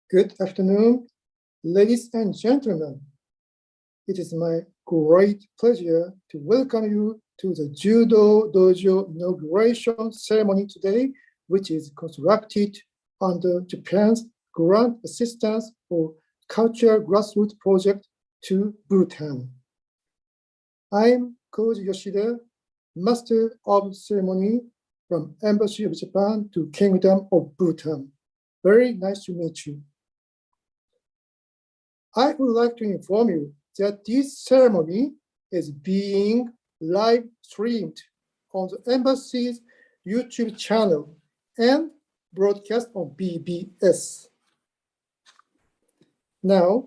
Good afternoon, ladies and gentlemen. It is my great pleasure to welcome you to the Judo Dojo Inauguration Ceremony today, which is constructed under Japan's grant assistance for cultural grassroots project to Bhutan. I'm Koji Yoshida, Master of Ceremony from Embassy of Japan to Kingdom of Bhutan. Very nice to meet you. I would like to inform you that this ceremony is being live streamed on the embassy's YouTube channel and broadcast on BBS. Now,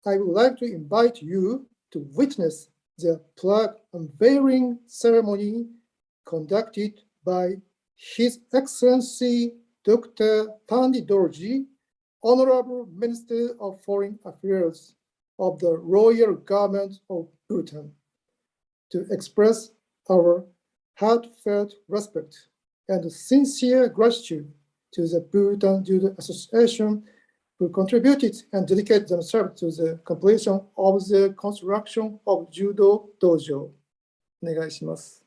I would like to invite you to witness the flag unveiling ceremony conducted by His Excellency Dr. Tandi Dorji, Honorable Minister of Foreign Affairs of the Royal Government of Bhutan, to express our heartfelt respect and sincere gratitude to the Bhutan Judo Association who contributed and dedicated themselves to the completion of the construction of Judo Dojo. お願いします。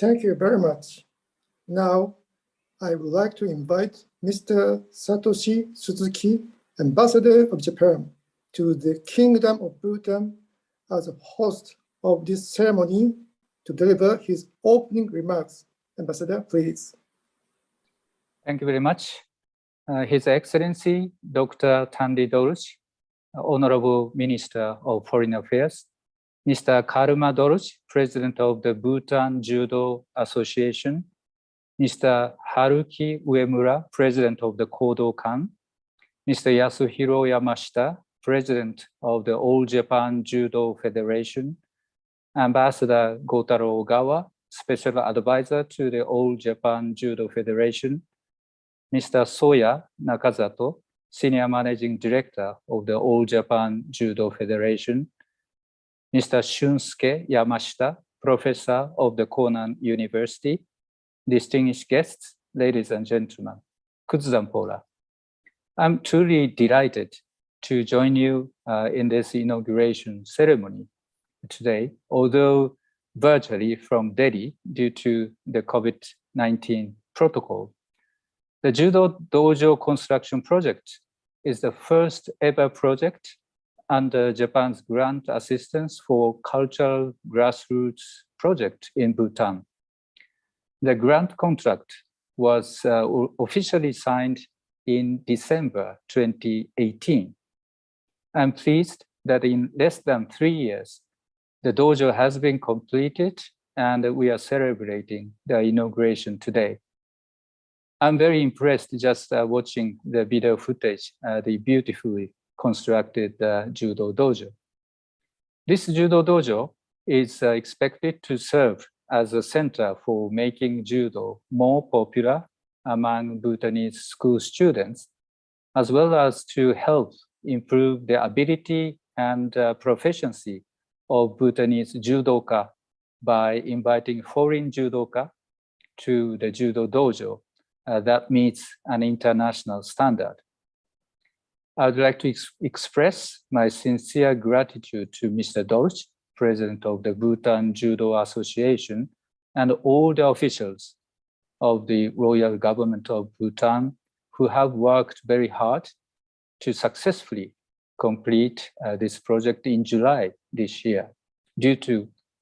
Thank you very much. Now, I would like to invite Mr. Satoshi Suzuki, Ambassador of Japan to the Kingdom of Bhutan as a host of this ceremony to deliver his opening remarks. Ambassador, please. Thank you very much. His Excellency, Dr. Tandi Dorji, Honorable Minister of Foreign Affairs, Mr. Karuma Dorji, President of the Bhutan Judo Association, Mr. Haruki Uemura, President of the Kodokan, Mr. Yasuhiro Yamashita, President of the All Japan Judo Federation, Ambassador Gotaro Ogawa, Special Advisor to the All Japan Judo Federation, Mr. Soya Nakazato, Senior Managing Director of the All Japan Judo Federation, Mr. Shunsuke Yamashita, Professor of the Konan University, distinguished guests, ladies and gentlemen, Kutsudanpora. I'm truly delighted to join you in this inauguration ceremony today, although virtually from Delhi due to the COVID-19 protocol. The Judo Dojo construction project is the first ever project under Japan's grant assistance for cultural grassroots project in Bhutan. The grant contract was officially signed in December 2018. I'm pleased that in less than 3 years, the dojo has been completed and we are celebrating the inauguration today. I'm very impressed just watching the video footage, the beautifully constructed Judo Dojo. This Judo Dojo is expected to serve as a center for making judo more popular among Bhutanese school students, as well as to help improve the ability and proficiency of Bhutanese judoka by inviting foreign judoka to the Judo Dojo that meets an international standard. I would like to express my sincere gratitude to Mr. Dorj, President of the Bhutan Judo Association, and all the officials of the Royal Government of Bhutan who have worked very hard to successfully complete this project in July this year,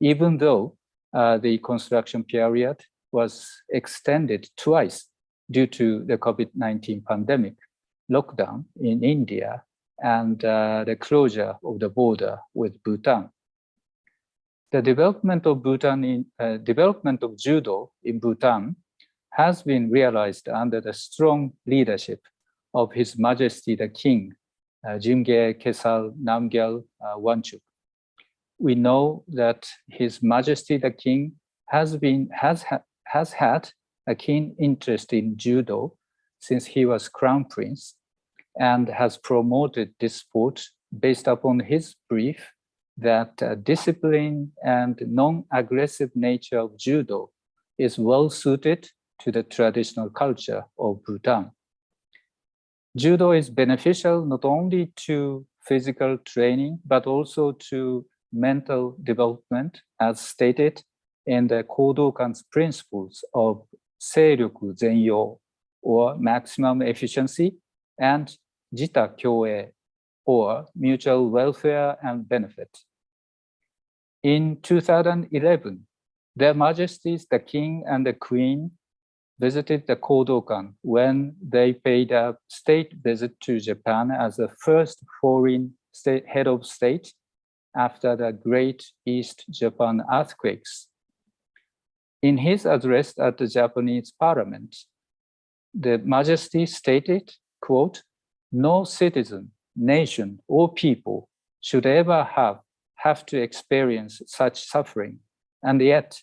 even though the construction period was extended twice due to the COVID-19 pandemic, lockdown in India, and the closure of the border with Bhutan. The development of judo in Bhutan has been realized under the strong leadership of His Majesty the King, Jimge Kesal Namgyal Wangchuk. We know that His Majesty the King has had a keen interest in judo since he was Crown Prince and has promoted this sport based upon his belief that discipline and non-aggressive nature of judo is well suited to the traditional culture of Bhutan. Judo is beneficial not only to physical training, but also to mental development, as stated in the Kodokan's principles of seiryoku zenyo, or maximum efficiency, and jita kyoe, or mutual welfare and benefit. In 2011, Their Majesties the King and the Queen visited the Kodokan when they paid a state visit to Japan as the first foreign head of state after the Great East Japan earthquakes. In his address at the Japanese Parliament, the Majesty stated, quote, "No citizen, nation, or people should ever have to experience such suffering. And yet,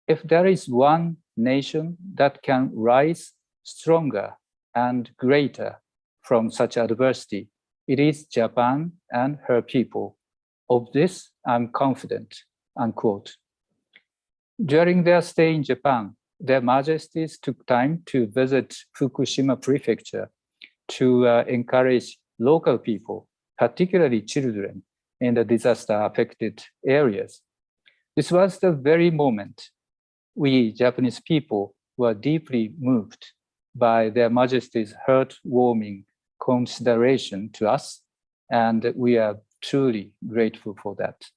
if there is one nation that can rise stronger and greater from such adversity, it is Japan and her people. Of this, I'm confident," unquote. During their stay in Japan, Their Majesties took time to visit Fukushima Prefecture to encourage local people, particularly children, in the disaster-affected areas. This was the very moment we Japanese people were deeply moved by Their Majesty's heartwarming consideration to us, and we are truly grateful for that.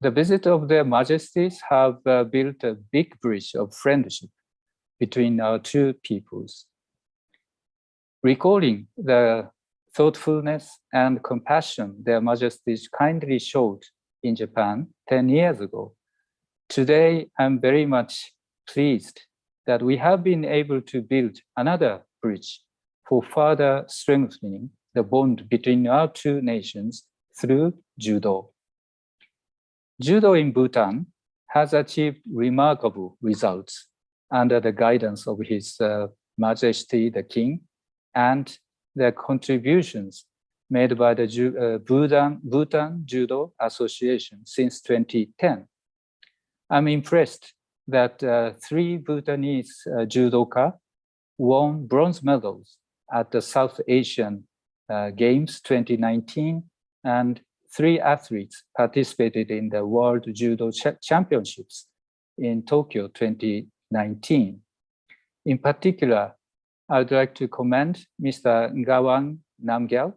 The visit of Their Majesties have built a big bridge of friendship between our two peoples. Recalling the thoughtfulness and compassion Their Majesties kindly showed in Japan 10 years ago, today I'm very much pleased that we have been able to build another bridge for further strengthening the bond between our two nations through judo. Judo in Bhutan has achieved remarkable results under the guidance of His Majesty the King and the contributions made by the Bhutan Judo Association since 2010. I'm impressed that 3 Bhutanese judoka won bronze medals at the South Asian Games 2019, and 3 athletes participated in the World Judo Championships in Tokyo 2019. In particular, I'd like to commend Mr. Ngawang Namgyal,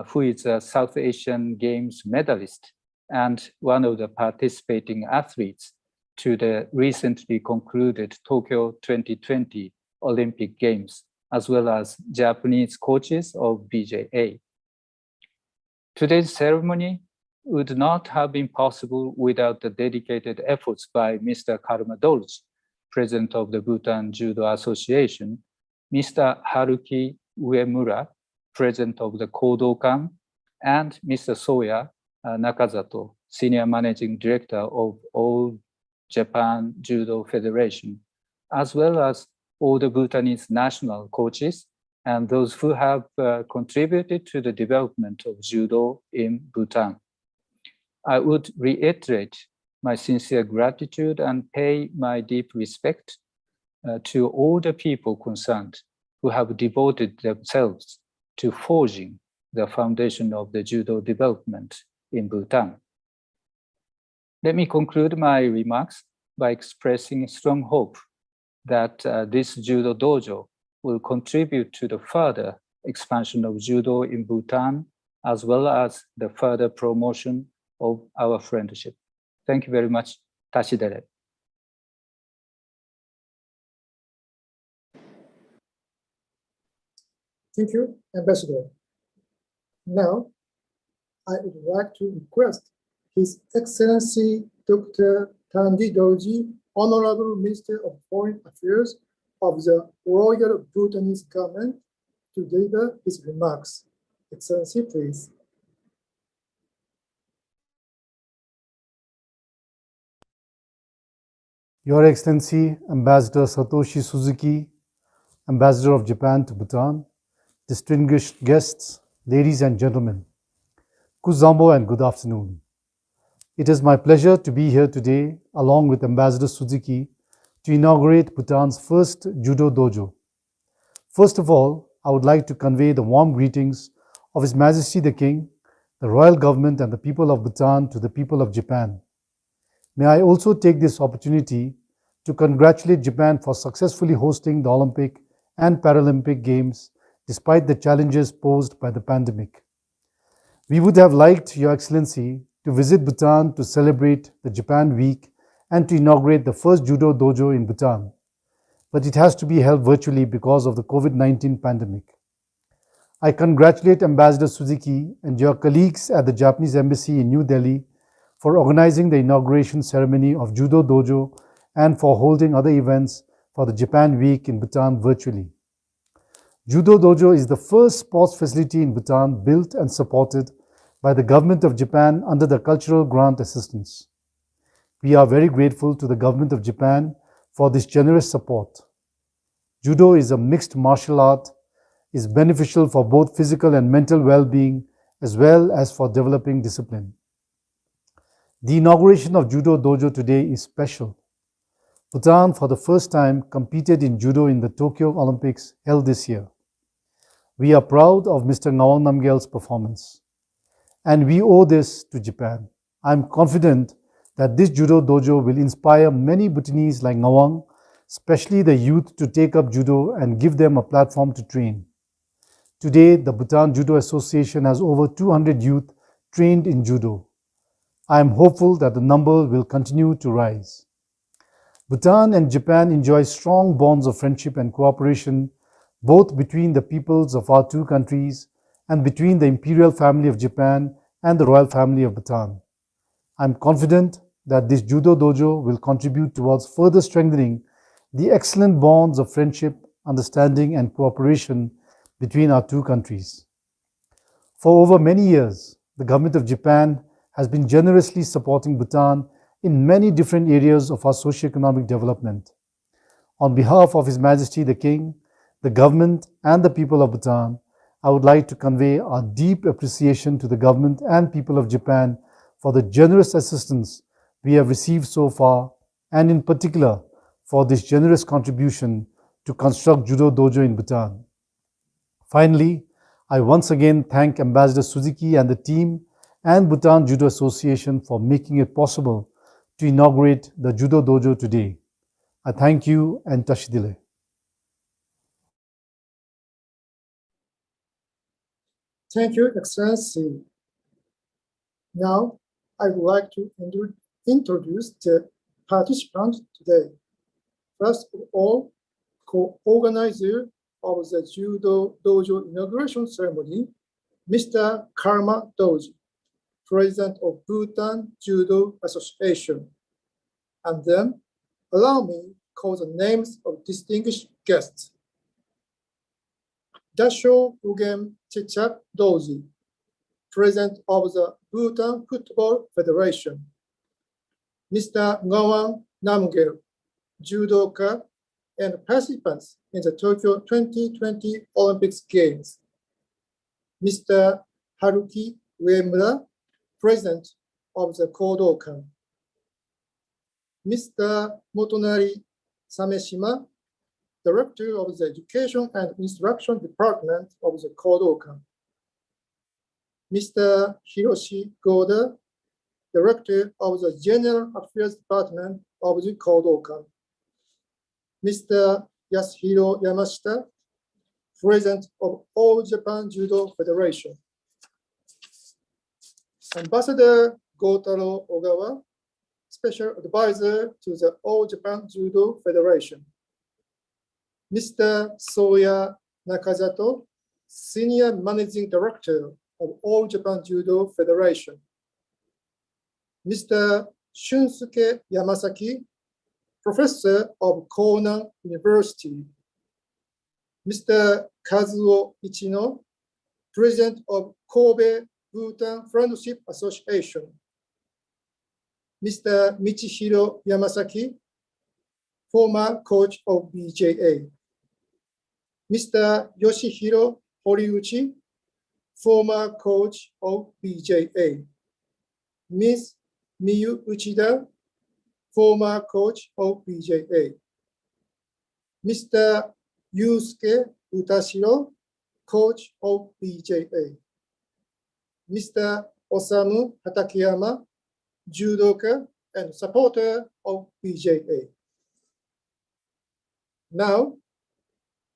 who is a South Asian Games medalist and one of the participating athletes to the recently concluded Tokyo 2020 Olympic Games, as well as Japanese coaches of BJA. Today's ceremony would not have been possible without the dedicated efforts by Mr. Karma Dorj, President of the Bhutan Judo Association, Mr. Haruki Uemura, President of the Kodokan, and Mr. Soya Nakazato, Senior Managing Director of All Japan Judo Federation, as well as all the Bhutanese national coaches, and those who have contributed to the development of judo in Bhutan. I would reiterate my sincere gratitude and pay my deep respect to all the people concerned who have devoted themselves to forging the foundation of the judo development in Bhutan. Let me conclude my remarks by expressing strong hope that this judo dojo will contribute to the further expansion of judo in Bhutan, as well as the further promotion of our friendship. Thank you very much. Tashidere. Thank you, Ambassador. Now, I would like to request His Excellency Dr. Thandi Dorji, Honorable Minister of Foreign Affairs of the Royal Bhutanese Government, to deliver his remarks. Excellency, please. Your Excellency, Ambassador Satoshi Suzuki, Ambassador of Japan to Bhutan, distinguished guests, ladies and gentlemen, Kuzambo and good afternoon. It is my pleasure to be here today along with Ambassador Suzuki to inaugurate Bhutan's first Judo Dojo. First of all, I would like to convey the warm greetings of His Majesty the King, the Royal Government and the people of Bhutan to the people of Japan. May I also take this opportunity to congratulate Japan for successfully hosting the Olympic and Paralympic Games despite the challenges posed by the pandemic. We would have liked, Your Excellency, to visit Bhutan to celebrate the Japan Week and to inaugurate the first Judo Dojo in Bhutan, but it has to be held virtually because of the COVID-19 pandemic. I congratulate Ambassador Suzuki and your colleagues at the Japanese Embassy in New Delhi for organizing the inauguration ceremony of Judo Dojo and for holding other events for the Japan Week in Bhutan virtually. Judo Dojo is the first sports facility in Bhutan built and supported by the Government of Japan under the Cultural Grant Assistance. We are very grateful to the Government of Japan for this generous support. Judo is a mixed martial art, is beneficial for both physical and mental well-being as well as for developing discipline. The inauguration of Judo Dojo today is special. Bhutan, for the first time, competed in judo in the Tokyo Olympics held this year. We are proud of Mr. Ngawang Namgyal's performance, and we owe this to Japan. I am confident that this Judo Dojo will inspire many Bhutanese like Ngawang, especially the youth, to take up judo and give them a platform to train. Today, the Bhutan Judo Association has over 200 youth trained in judo. I am hopeful that the number will continue to rise. Bhutan and Japan enjoy strong bonds of friendship and cooperation, both between the peoples of our two countries and between the imperial family of Japan and the royal family of Bhutan. I am confident that this Judo Dojo will contribute towards further strengthening the excellent bonds of friendship, understanding, and cooperation between our two countries. For over many years, the government of Japan has been generously supporting Bhutan in many different areas of our socio-economic development. On behalf of His Majesty the King, the government, and the people of Bhutan, I would like to convey our deep appreciation to the government and people of Japan for the generous assistance we have received so far, and in particular for this generous contribution to construct Judo Dojo in Bhutan. Finally, I once again thank Ambassador Suzuki and the team and Bhutan Judo Association for making it possible to inaugurate the Judo Dojo today. I thank you and Tashidile. Thank you, Excellency. Now, I would like to introduce the participants today. First of all, co-organizer of the Judo Dojo Inauguration Ceremony, Mr. Karma Doji, President of Bhutan Judo Association. And then, allow me to call the names of distinguished guests. Dasho Ugem Chichak Doji, President of the Bhutan Football Federation. Mr. Ngawang Namgyal, judoka and participants in the Tokyo 2020 Olympics Games. Mr. Haruki Uemura, President of the Kodokan. Mr. Motonari Sameshima, Director of the Education and Instruction Department of the Kodokan. Mr. Hiroshi Goda, Director of the General Affairs Department of the Kodokan. Mr. Yasuhiro Yamashita, President of All Japan Judo Federation. Ambassador Gotaro Ogawa, Special Advisor to the All Japan Judo Federation. Mr. Soya Nakazato, Senior Managing Director of All Japan Judo Federation. Mr. Shunsuke Yamasaki, Professor of Konan University. Mr. Kazuo Ichino, President of Kobe Bhutan Friendship Association. Mr. Michihiro Yamasaki, former coach of BJA. Mr. Yoshihiro Horiuchi, former coach of BJA. Ms. Miyu Uchida, former coach of BJA. Mr. Yusuke Utashiro, coach of BJA. Mr. Osamu Hatakeyama, judoka and supporter of BJA. Now,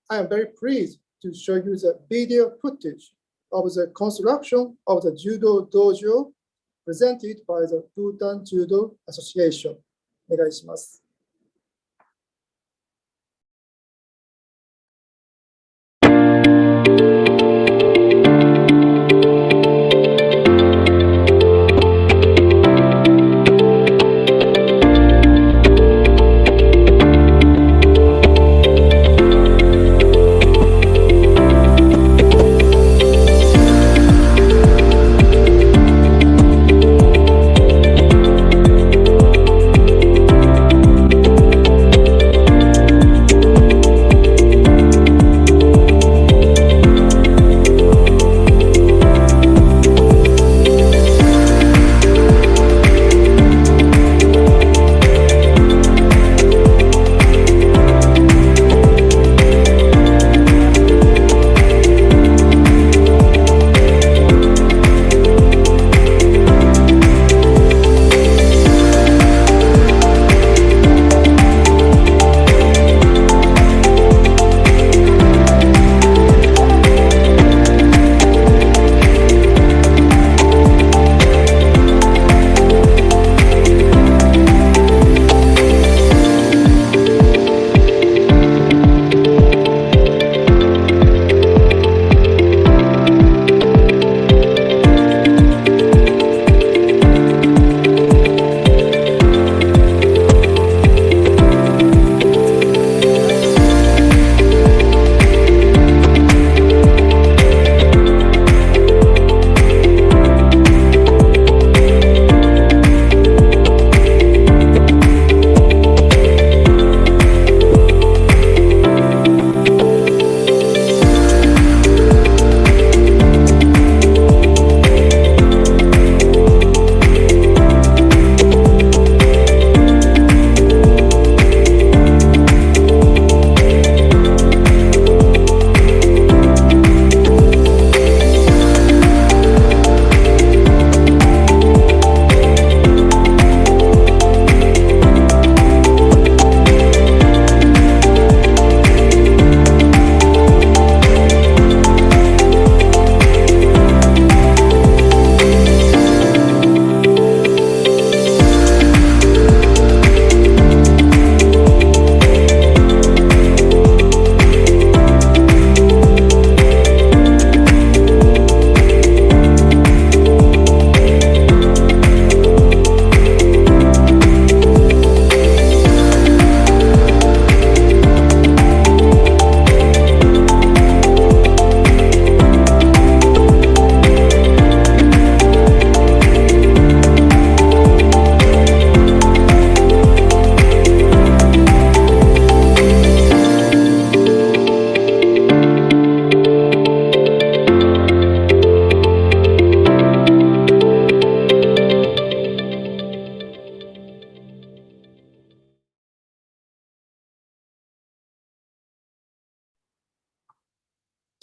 I am very pleased to show you the video footage of the construction of the Judo Dojo presented by the Bhutan Judo Association. お願いします。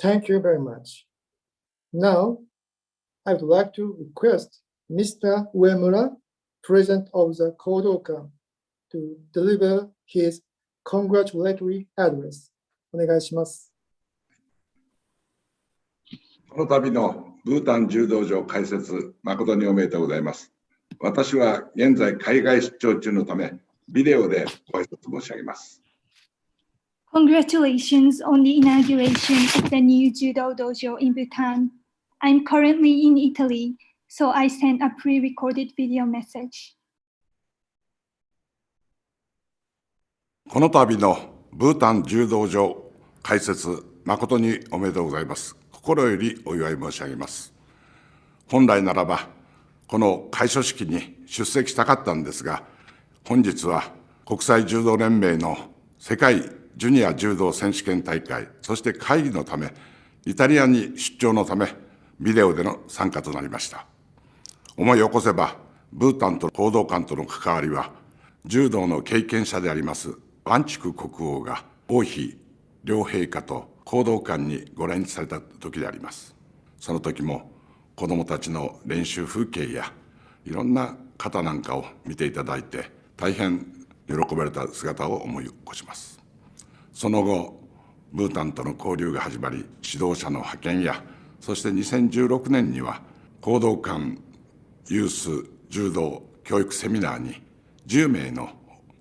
Thank you very much. Now, I would like to request Mr. Uemura, President of the Kodokan, to deliver his congratulatory address. お願いします。この度のブータン柔道場開設、誠におめでとうございます。私は現在海外出張中のため、ビデオでご挨拶申し上げます。Congratulations on the inauguration of the new Judo Dojo in Bhutan. I'm currently in Italy, so I sent a pre-recorded video message. この度のブータン柔道場開設、誠におめでとうございます。心よりお祝い申し上げます。本来ならば、この開所式に出席したかったんですが、本日は国際柔道連盟の世界ジュニア柔道選手権大会、そして会議のため、イタリアに出張のため、ビデオでの参加となりました。思い起こせば、ブータンと報道官との関わりは、柔道の経験者であります、ワンチュク国王が王妃両陛下と報道官にご来日された時であります。その時も子どもたちの練習風景やいろんな方なんかを見ていただいて大変喜ばれた姿を思い起こします。その後ブータンとの交流が始まり、指導者の派遣やそして2016年には報道官ユース柔道教育セミナーに10名の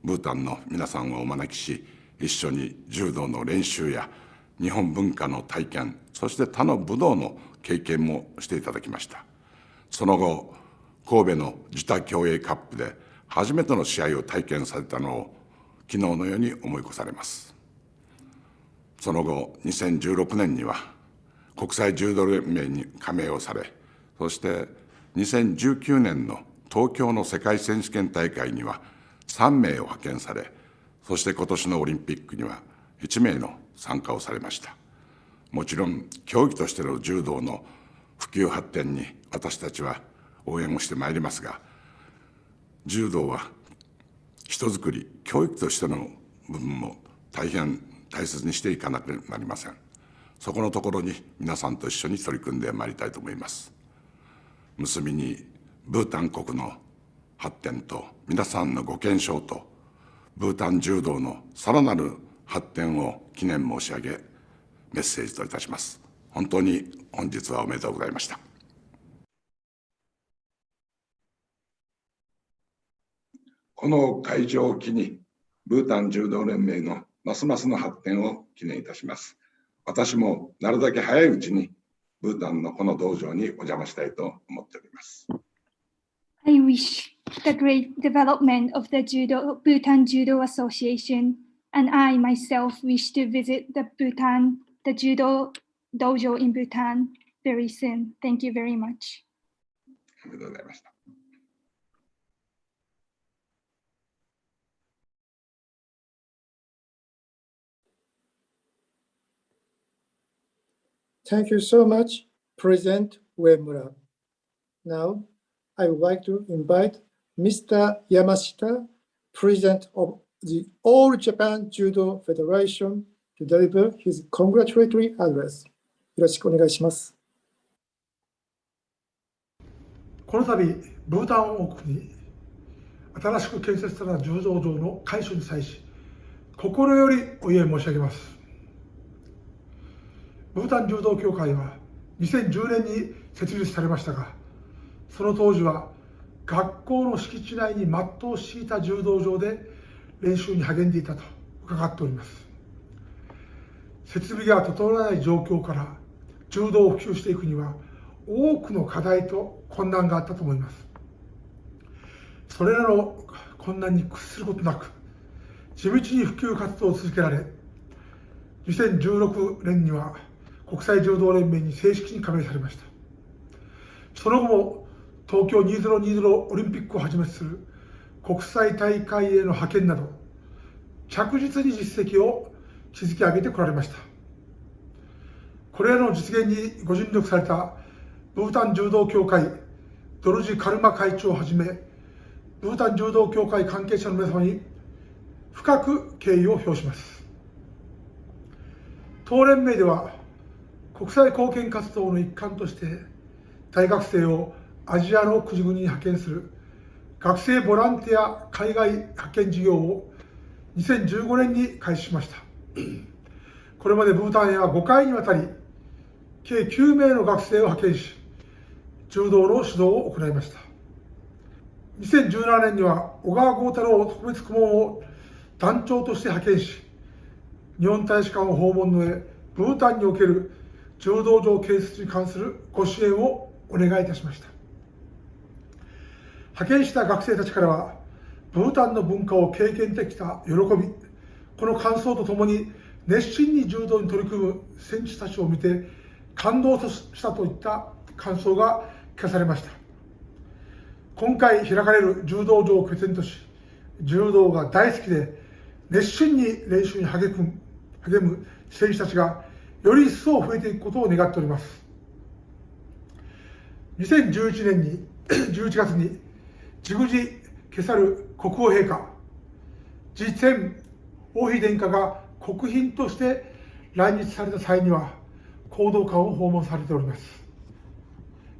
ブータンの皆さんをお招きし、一緒に柔道の練習や日本文化の体験、そして他の武道の経験もしていただきました。その後、神戸の自他競泳カップで初めての試合を体験されたのを昨日のように思い起こされます。その後、2016年には国際柔道連盟に加盟をされ、そして2019年の東京の世界選手権大会には3名を派遣され、そして今年のオリンピックには1名の参加をされました。もちろん、競技としての柔道の普及発展に私たちは応援をしてまいりますが、柔道は人づくり、教育としての部分も大変大切にしていかなければなりません。そこのところに皆さんと一緒に取り組んでまいりたいと思います。結びに、ブータン国の発展と皆さんのご健勝とブータン柔道のさらなる発展を記念申し上げメッセージといたします。本当に本日はおめでとうございました。この会場を機にブータン柔道連盟のますますの発展を記念いたします。私もなるだけ早いうちにブータンのこの道場にお邪魔したいと思っております。I wish the great development of the Bhutan Judo Association, and I myself wish to visit the Judo Dojo in Bhutan very soon. Thank you very much. ありがとうございました。Thank you so much, President Uemura. Now, I would like to invite Mr. Yamashita, President of the All Japan Judo Federation, to deliver his congratulatory address. よろしくお願いします。この度、ブータン王国に新しく建設された柔道場の開所に際し、心よりお祝い申し上げます。ブータン柔道協会は2010年に設立されましたが、その当時は学校の敷地内に全うしていた柔道場で練習に励んでいたと伺っております。設備が整わない状況から柔道を普及していくには多くの課題と困難があったと思います。それらの困難に屈することなく地道に普及活動を続けられ、2016年には国際柔道連盟に正式に加盟されました。その後も東京2020オリンピックをはじめとする国際大会への派遣など、着実に実績を築き上げてこられました。これらの実現にご尽力されたブータン柔道協会ドルジ・カルマ会長をはじめ、ブータン柔道協会関係者の皆様に深く敬意を表します。当連盟では国際貢献活動の一環として大学生をアジアの国々に派遣する学生ボランティア海外派遣事業を2015年に開始しました。これまでブータンへは5回にわたり計9名の学生を派遣し、柔道の指導を行いました。2017年には小川豪太郎特別顧問を団長として派遣し、日本大使館を訪問の上、ブータンにおける柔道場建設に関するご支援をお願いいたしました。派遣した学生たちからは、ブータンの文化を経験できた喜び、この感想とともに熱心に柔道に取り組む選手たちを見て感動したといった感想が聞かされました。今回開かれる柔道場を拠点とし、柔道が大好きで熱心に練習に励む選手たちがより一層増えていくことを願っております。2011年に11月にジグジケサル国王陛下、次前王妃殿下が国賓として来日された際には講道館を訪問されております。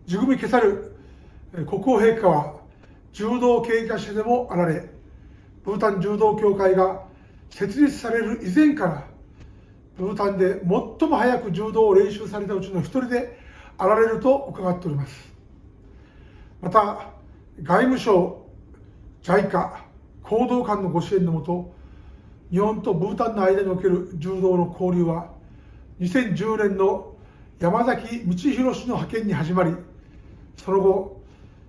ジグミケサル国王陛下は柔道経験者でもあられ、ブータン柔道協会が設立される以前からブータンで最も早く柔道を練習されたうちの一人であられると伺っております。また外務省、JICA、講道館のご支援のもと、日本とブータンの間における柔道の交流は2010年の山崎道弘氏の派遣に始まり、その後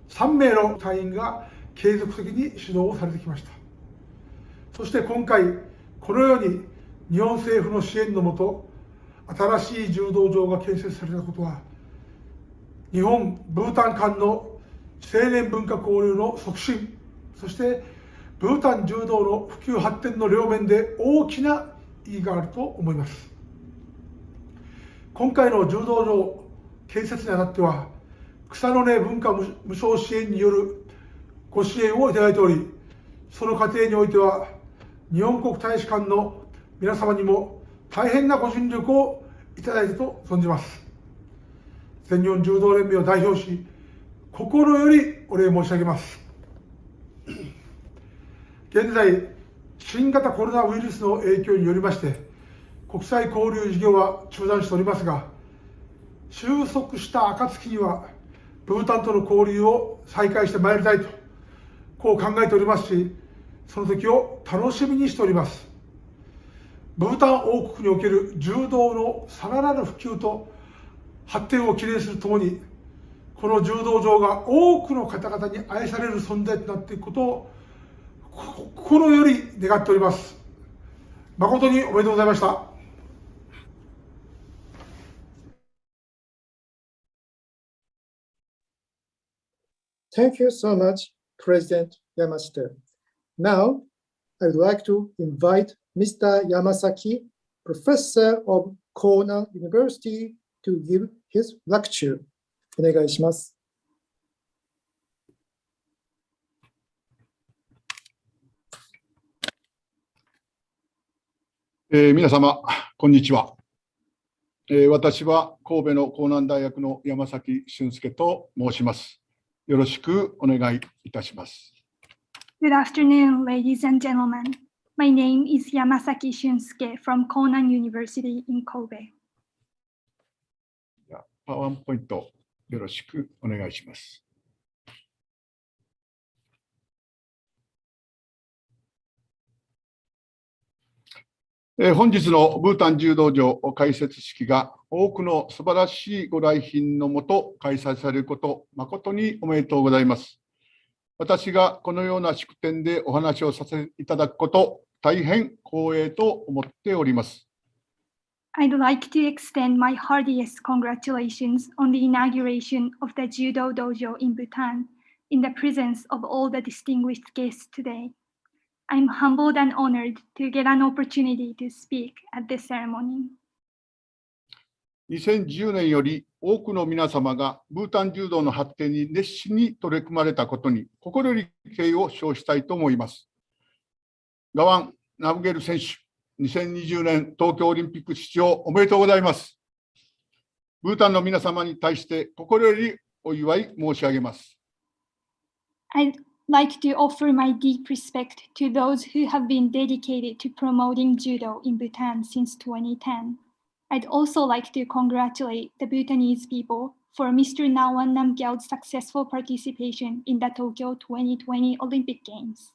3名の隊員が継続的に指導をされてきました。そして今回このように日本政府の支援のもと新しい柔道場が建設されたことは、日本ブータン間の青年文化交流の促進、そしてブータン柔道の普及発展の両面で大きな意義があると思います。今回の柔道場建設にあたっては、草の根文化無償支援によるご支援をいただいており、その過程においては日本国大使館の皆様にも大変なご尽力をいただいたと存じます。全日本柔道連盟を代表し、心よりお礼申し上げます。現在、新型コロナウイルスの影響によりまして、国際交流事業は中断しておりますが、収束した暁には、ブータンとの交流を再開してまいりたいと、こう考えておりますし、その時を楽しみにしております。ブータン王国における柔道のさらなる普及と発展を記念するともに、この柔道場が多くの方々に愛される存在となっていくことを心より願っております。誠におめでとうございました。Thank you so much, President Yamashita. Now, I would like to invite Mr. Yamasaki, Professor of Kona University, to give his lecture. お願いします。皆様、こんにちは。私は神戸の江南大学の山崎俊介と申します。よろしくお願いいたします。Good afternoon, ladies and gentlemen. My name is Yamasaki Shunsuke from Konan University in Kobe. パワーポイントよろしくお願いします。本日のブータン柔道場開設式が多くの素晴らしいご来賓のもと開催されること、誠におめでとうございます。私がこのような祝典でお話をさせていただくこと、大変光栄と思っております。I'd like to extend my heartiest congratulations on the inauguration of the Judo Dojo in Bhutan in the presence of all the distinguished guests today. I'm humbled and honored to get an opportunity to speak at this ceremony. 2010年より多くの皆様がブータン柔道の発展に熱心に取り組まれたことに心より敬意を表したいと思います。ガワン・ナブゲル選手、2020年東京オリンピック出場おめでとうございます。ブータンの皆様に対して心よりお祝い申し上げます。I'd like to offer my deep respect to those who have been dedicated to promoting judo in Bhutan since 2010. I'd also like to congratulate the Bhutanese people for Mr. Nawan Namgyal's successful participation in the Tokyo 2020 Olympic Games.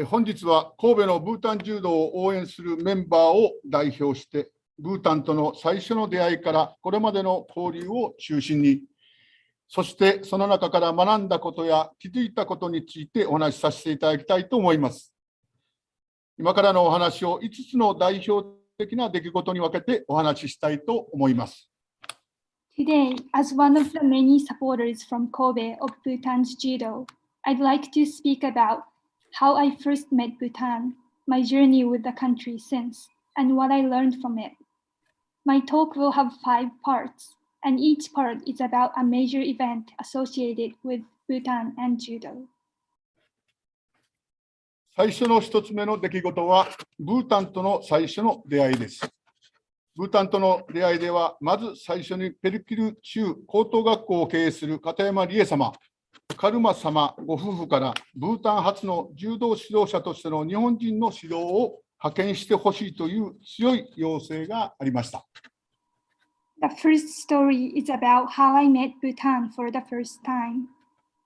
本日は神戸のブータン柔道を応援するメンバーを代表して、ブータンとの最初の出会いからこれまでの交流を中心に、そしてその中から学んだことや気づいたことについてお話しさせていただきたいと思います。今からのお話を5つの代表的な出来事に分けてお話ししたいと思います。Today, as one of the many supporters from Kobe of Bhutan's judo, I'd like to speak about how I first met Bhutan, my journey with the country since, and what I learned from it. My talk will have 5 parts, and each part is about a major event associated with Bhutan and judo. 最初の1つ目の出来事は、ブータンとの最初の出会いです。ブータンとの出会いでは、まず最初にペルキル中高等学校を経営する片山理恵様、カルマ様ご夫婦からブータン初の柔道指導者としての日本人の指導を派遣してほしいという強い要請がありました。The first story is about how I met Bhutan for the first time.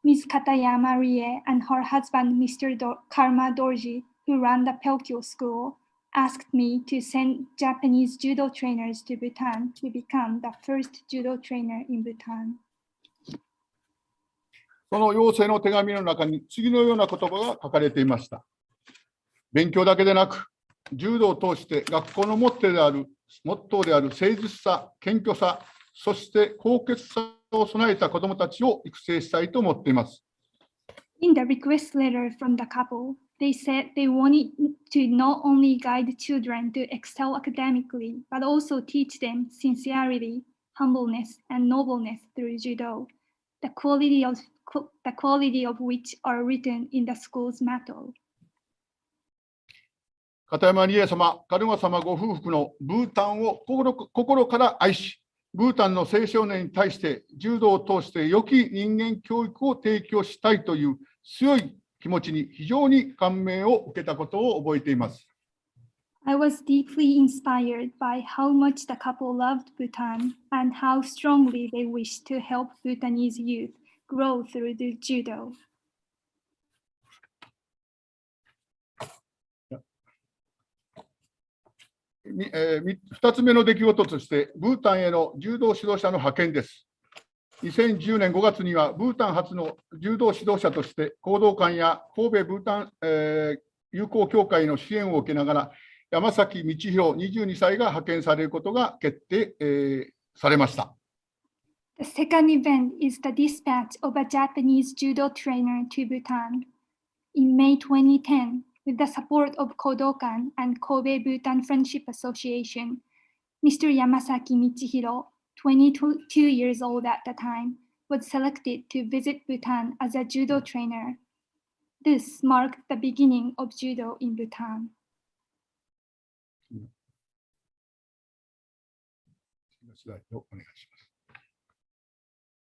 Ms. Katayama Rie and her husband, Mr. Karma Dorji, who ran the Pelkyo school, asked me to send Japanese judo trainers to Bhutan to become the first judo trainer in Bhutan. その要請の手紙の中に次のような言葉が書かれていました。勉強だけでなく、柔道を通して学校のモットーである誠実さ、謙虚さ、そして高潔さを備えた子どもたちを育成したいと思っています。In the request letter from the couple, they said they wanted to not only guide children to excel academically, but also teach them sincerity, humbleness, and nobleness through judo, the quality of which are written in the school's motto. 片山理恵様、カルマ様ご夫婦のブータンを心から愛し、ブータンの青少年に対して柔道を通して良き人間教育を提供したいという強い気持ちに非常に感銘を受けたことを覚えています。I was deeply inspired by how much the couple loved Bhutan and how strongly they wished to help Bhutanese youth grow through the judo. 2つ目の出来事として、ブータンへの柔道指導者の派遣です。2010年5月には、ブータン初の柔道指導者として、講道館や神戸ブータン、友好協会の支援を受けながら、山崎道弘22歳が派遣されることが決定、されました。The second event is the dispatch of a Japanese judo trainer to Bhutan. In May 2010, with the support of Kodokan and Kobe Bhutan Friendship Association, Mr. Yamasaki Michihiro, 22 years old at the time, was selected to visit Bhutan as a judo trainer. This marked the beginning of judo in Bhutan.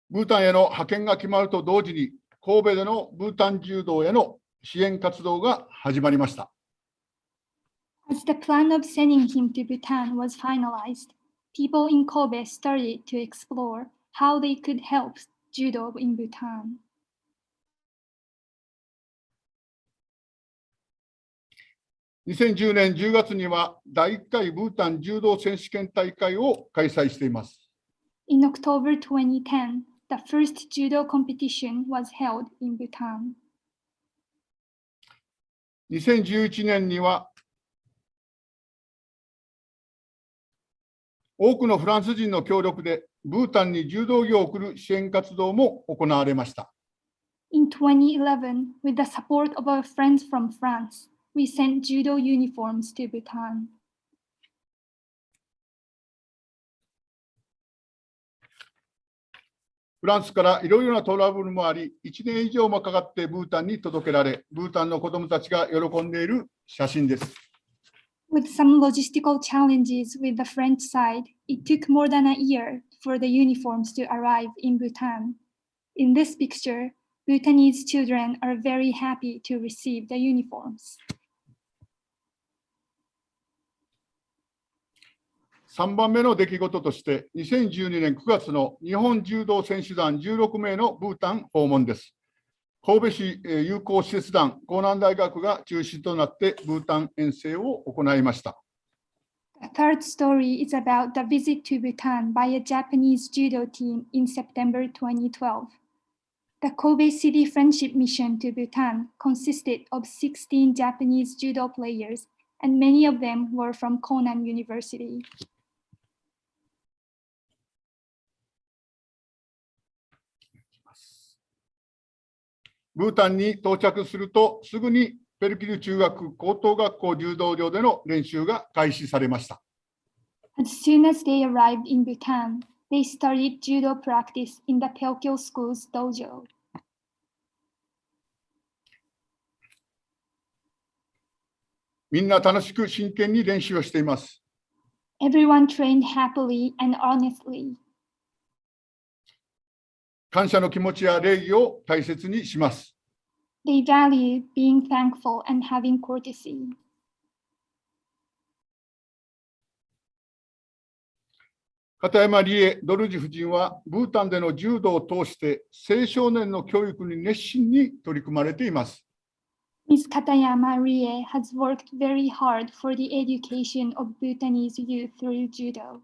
ブータンへの派遣が決まると同時に、神戸でのブータン柔道への支援活動が始まりました。As the plan of sending him to Bhutan was finalized, people in Kobe started to explore how they could help judo in Bhutan. 2010年10月には第1回ブータン柔道選手権大会を開催しています。In October 2010, the first judo competition was held in Bhutan. 2011年には多くのフランス人の協力でブータンに柔道着を送る支援活動も行われました。In 2011, with the support of our friends from France, we sent judo uniforms to Bhutan. フランスからいろいろなトラブルもあり、1年以上もかかってブータンに届けられ、ブータンの子どもたちが喜んでいる写真です。With some logistical challenges with the French side, it took more than a year for the uniforms to arrive in Bhutan. In this picture, Bhutanese children are very happy to receive the uniforms. 3番目の出来事として、2012年9月の日本柔道選手団16名のブータン訪問です。神戸市友好施設団江南大学が中心となってブータン遠征を行いました。The third story is about the visit to Bhutan by a Japanese judo team in September 2012. The Kobe City Friendship Mission to Bhutan consisted of 16 Japanese judo players, and many of them were from Konan University. ブータンに到着すると、すぐにペルキル中学高等学校柔道場での練習が開始されました。As soon as they arrived in Bhutan, they started judo practice in the Pelkyo School's dojo. みんな楽しく真剣に練習をしています。Everyone trained happily and honestly. 感謝の気持ちや礼儀を大切にします。They value being thankful and having courtesy. 片山理恵ドルジ夫人はブータンでの柔道を通して青少年の教育に熱心に取り組まれています。Ms. Katayama Rie has worked very hard for the education of Bhutanese youth through judo.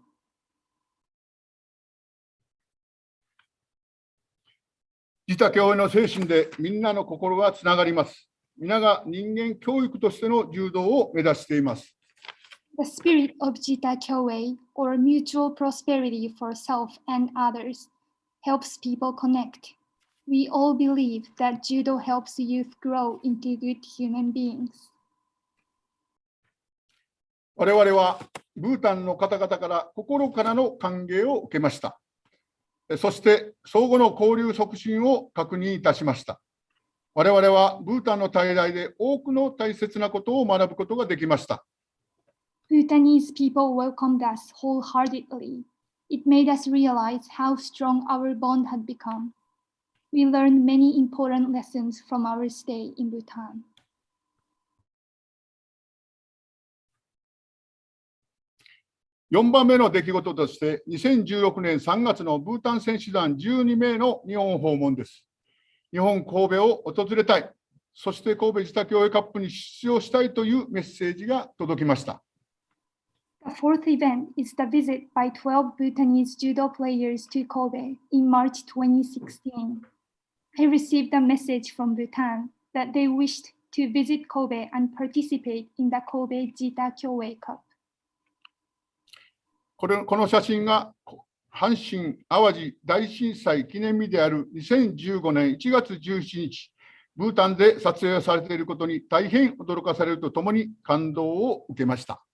自他共栄の精神でみんなの心がつながります。皆が人間教育としての柔道を目指しています。The spirit of Jita Kyoei, or mutual prosperity for self and others, helps people connect. We all believe that judo helps youth grow into good human beings. 我々はブータンの方々から心からの歓迎を受けました。そして相互の交流促進を確認いたしました。我々はブータンの滞在で多くの大切なことを学ぶことができました。Bhutanese people welcomed us wholeheartedly. It made us realize how strong our bond had become. We learned many important lessons from our stay in Bhutan. 4番目の出来事として、2016年3月のブータン選手団12名の日本訪問です。日本神戸を訪れたい、そして神戸自他共栄カップに出場したいというメッセージが届きました。The fourth event is the visit by 12 Bhutanese judo players to Kobe in March 2016. I received a message from Bhutan that they wished to visit Kobe and participate in the Kobe Jita Kyoei Cup. この写真が阪神・淡路大震災記念日である2015年1月17日、ブータンで撮影されていることに大変驚かされるとともに感動を受けました。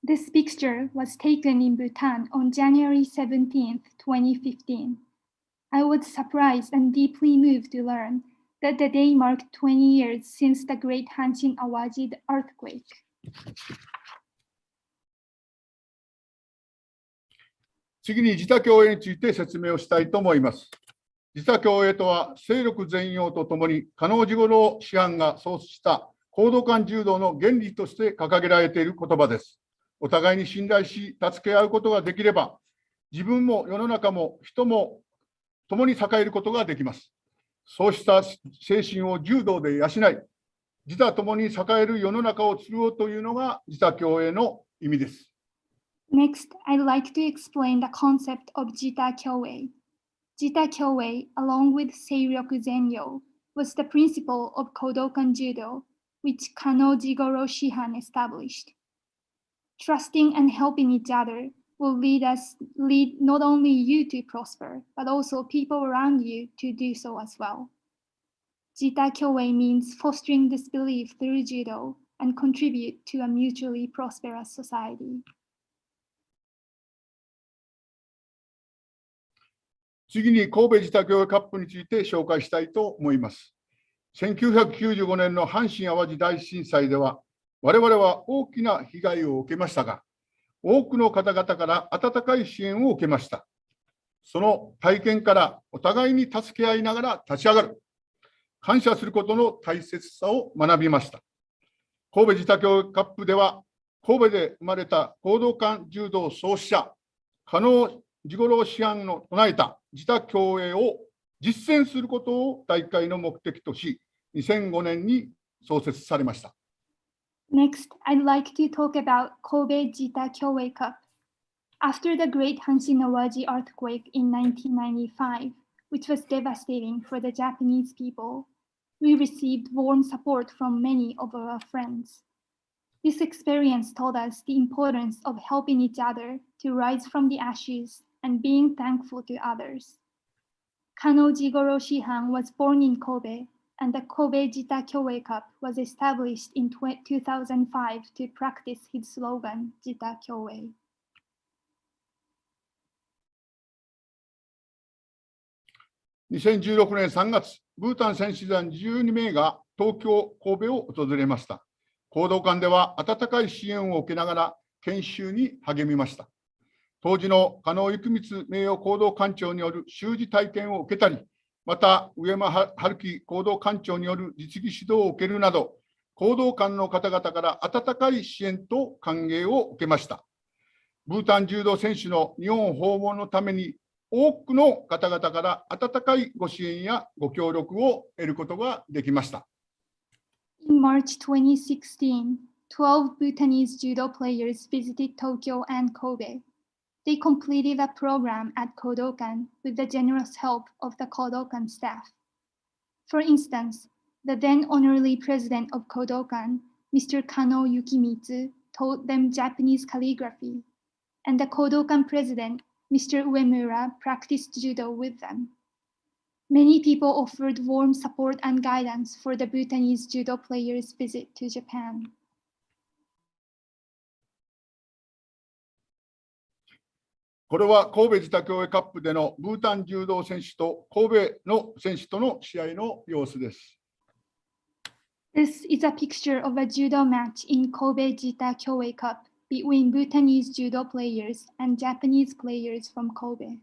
This picture was taken in Bhutan on January 17, 2015. I was surprised and deeply moved to learn that the day marked 20 years since the Great Hanshin Awaji earthquake. 次に自他共栄について説明をしたいと思います。自他共栄とは、勢力全容とともに、加納治五郎師範が創出した行動間柔道の原理として掲げられている言葉です。お互いに信頼し、助け合うことができれば、自分も世の中も人も共に栄えることができます。そうした精神を柔道で養い、自他共に栄える世の中を作ろうというのが自他共栄の意味です。Next, I'd like to explain the concept of Jita Kyoei. Jita Kyoei, along with Seiryoku Zenryo, was the principle of Kodokan Judo, which Kano Jigoro Shihan established. Trusting and helping each other will lead not only you to prosper, but also people around you to do so as well. Jita Kyoei means fostering this belief through judo and contribute to a mutually prosperous society. 次に神戸自他共栄カップについて紹介したいと思います。1995年の阪神・淡路大震災では、我々は大きな被害を受けましたが、多くの方々から温かい支援を受けました。その体験からお互いに助け合いながら立ち上がる、感謝することの大切さを学びました。神戸自他共栄カップでは、神戸で生まれた講道館柔道創始者、加納治五郎師範の唱えた自他共栄を実践することを大会の目的とし、2005年に創設されました。Next, I'd like to talk about Kobe Jita Kyoei Cup. After the Great Hanshin-Awaji earthquake in 1995, which was devastating for the Japanese people, we received warm support from many of our friends. This experience taught us the importance of helping each other to rise from the ashes and being thankful to others. Kano Jigoro Shihan was born in Kobe, and the Kobe Jita Kyoei Cup was established in 2005 to practice his slogan, Jita Kyoei. 2016年3月、ブータン選手団12名が東京、神戸を訪れました。講道館では温かい支援を受けながら研修に励みました。当時の加納幸光名誉講道館長による習字体験を受けたり、また上間春樹講道館長による実技指導を受けるなど、講道館の方々から温かい支援と歓迎を受けました。ブータン柔道選手の日本訪問のために、多くの方々から温かいご支援やご協力を得ることができました。In March 2016, 12 Bhutanese judo players visited Tokyo and Kobe. They completed a program at Kodokan with the generous help of the Kodokan staff. For instance, the then honorary president of Kodokan, Mr. Kano Yukimitsu, taught them Japanese calligraphy, and the Kodokan president, Mr. Uemura, practiced judo with them. Many people offered warm support and guidance for the Bhutanese judo players' visit to Japan. これは神戸自他共栄カップでのブータン柔道選手と神戸の選手との試合の様子です。This is a picture of a judo match in Kobe Jita Kyoei Cup between Bhutanese judo players and Japanese players from Kobe.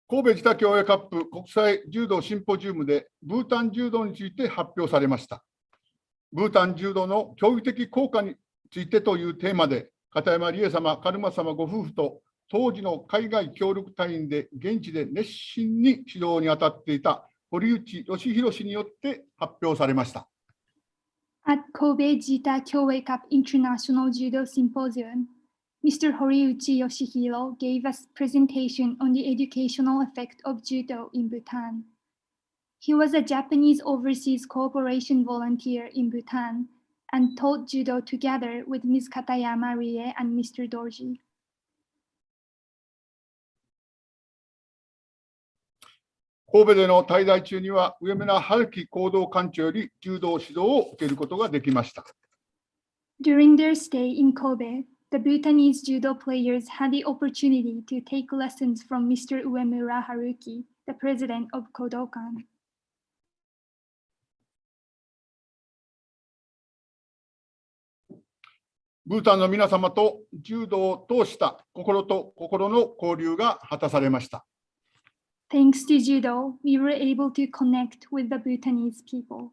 神戸自他共栄カップ国際柔道シンポジウムでブータン柔道について発表されました。ブータン柔道の競技的効果についてというテーマで、片山理恵様、カルマ様ご夫婦と当時の海外協力隊員で現地で熱心に指導に当たっていた堀内義弘氏によって発表されました。At Kobe Jita Kyoei Cup International Judo Symposium, Mr. Horiuchi Yoshihiro gave us a presentation on the educational effect of judo in Bhutan. He was a Japanese overseas cooperation volunteer in Bhutan and taught judo together with Ms. Katayama Rie and Mr. Dorji. 神戸での滞在中には上村春樹講道館長より柔道指導を受けることができました。During their stay in Kobe, the Bhutanese judo players had the opportunity to take lessons from Mr. Uemura Haruki, the president of Kodokan. ブータンの皆様と柔道を通した心と心の交流が果たされました。Thanks to judo, we were able to connect with the Bhutanese people.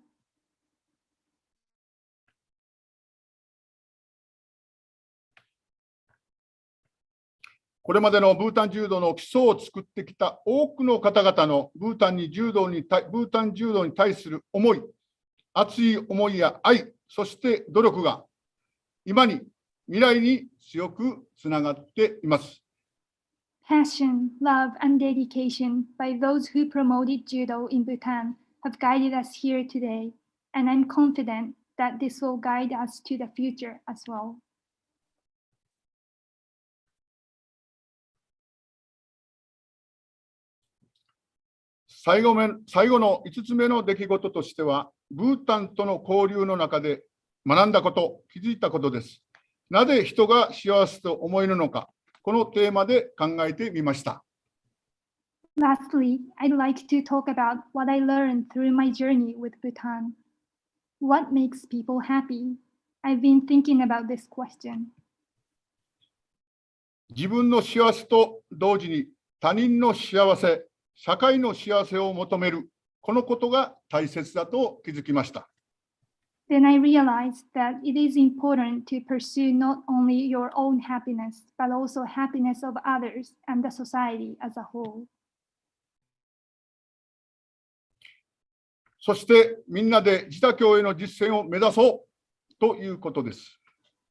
これまでのブータン柔道の基礎を作ってきた多くの方々のブータン柔道に対する思い、熱い思いや愛、そして努力が今に未来に強くつながっています。Passion, love, and dedication by those who promoted judo in Bhutan have guided us here today, and I'm confident that this will guide us to the future as well. 最後の5つ目の出来事としては、ブータンとの交流の中で学んだこと、気づいたことです。なぜ人が幸せと思えるのか、このテーマで考えてみました。Lastly, I'd like to talk about what I learned through my journey with Bhutan. What makes people happy? I've been thinking about this question. 自分の幸せと同時に他人の幸せ、社会の幸せを求める、このことが大切だと気づきました。Then I realized that it is important to pursue not only your own happiness, but also happiness of others and the society as a whole. そしてみんなで自他共栄の実践を目指そうということです。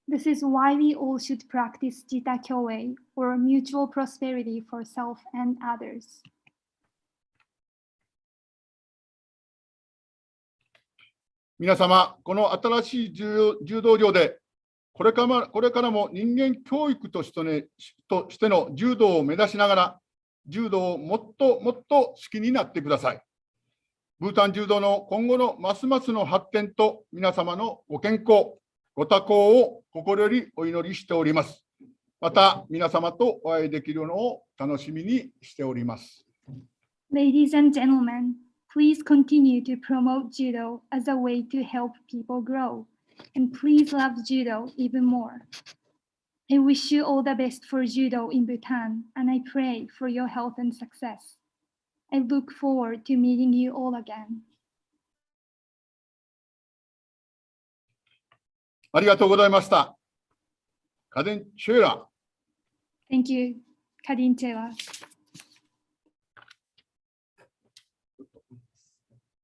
This is why we all should practice Jita Kyoei, or mutual prosperity for self and others. 皆様、この新しい柔道場で、これからも人間教育としての柔道を目指しながら、柔道をもっともっと好きになってください。ブータン柔道の今後のますますの発展と皆様のご健康、ご多幸を心よりお祈りしております。また皆様とお会いできるのを楽しみにしております。Ladies and gentlemen, please continue to promote judo as a way to help people grow, and please love judo even more. I wish you all the best for judo in Bhutan, and I pray for your health and success. I look forward to meeting you all again. ありがとうございました。カデンチェーラ。Thank you, Kadin Chela.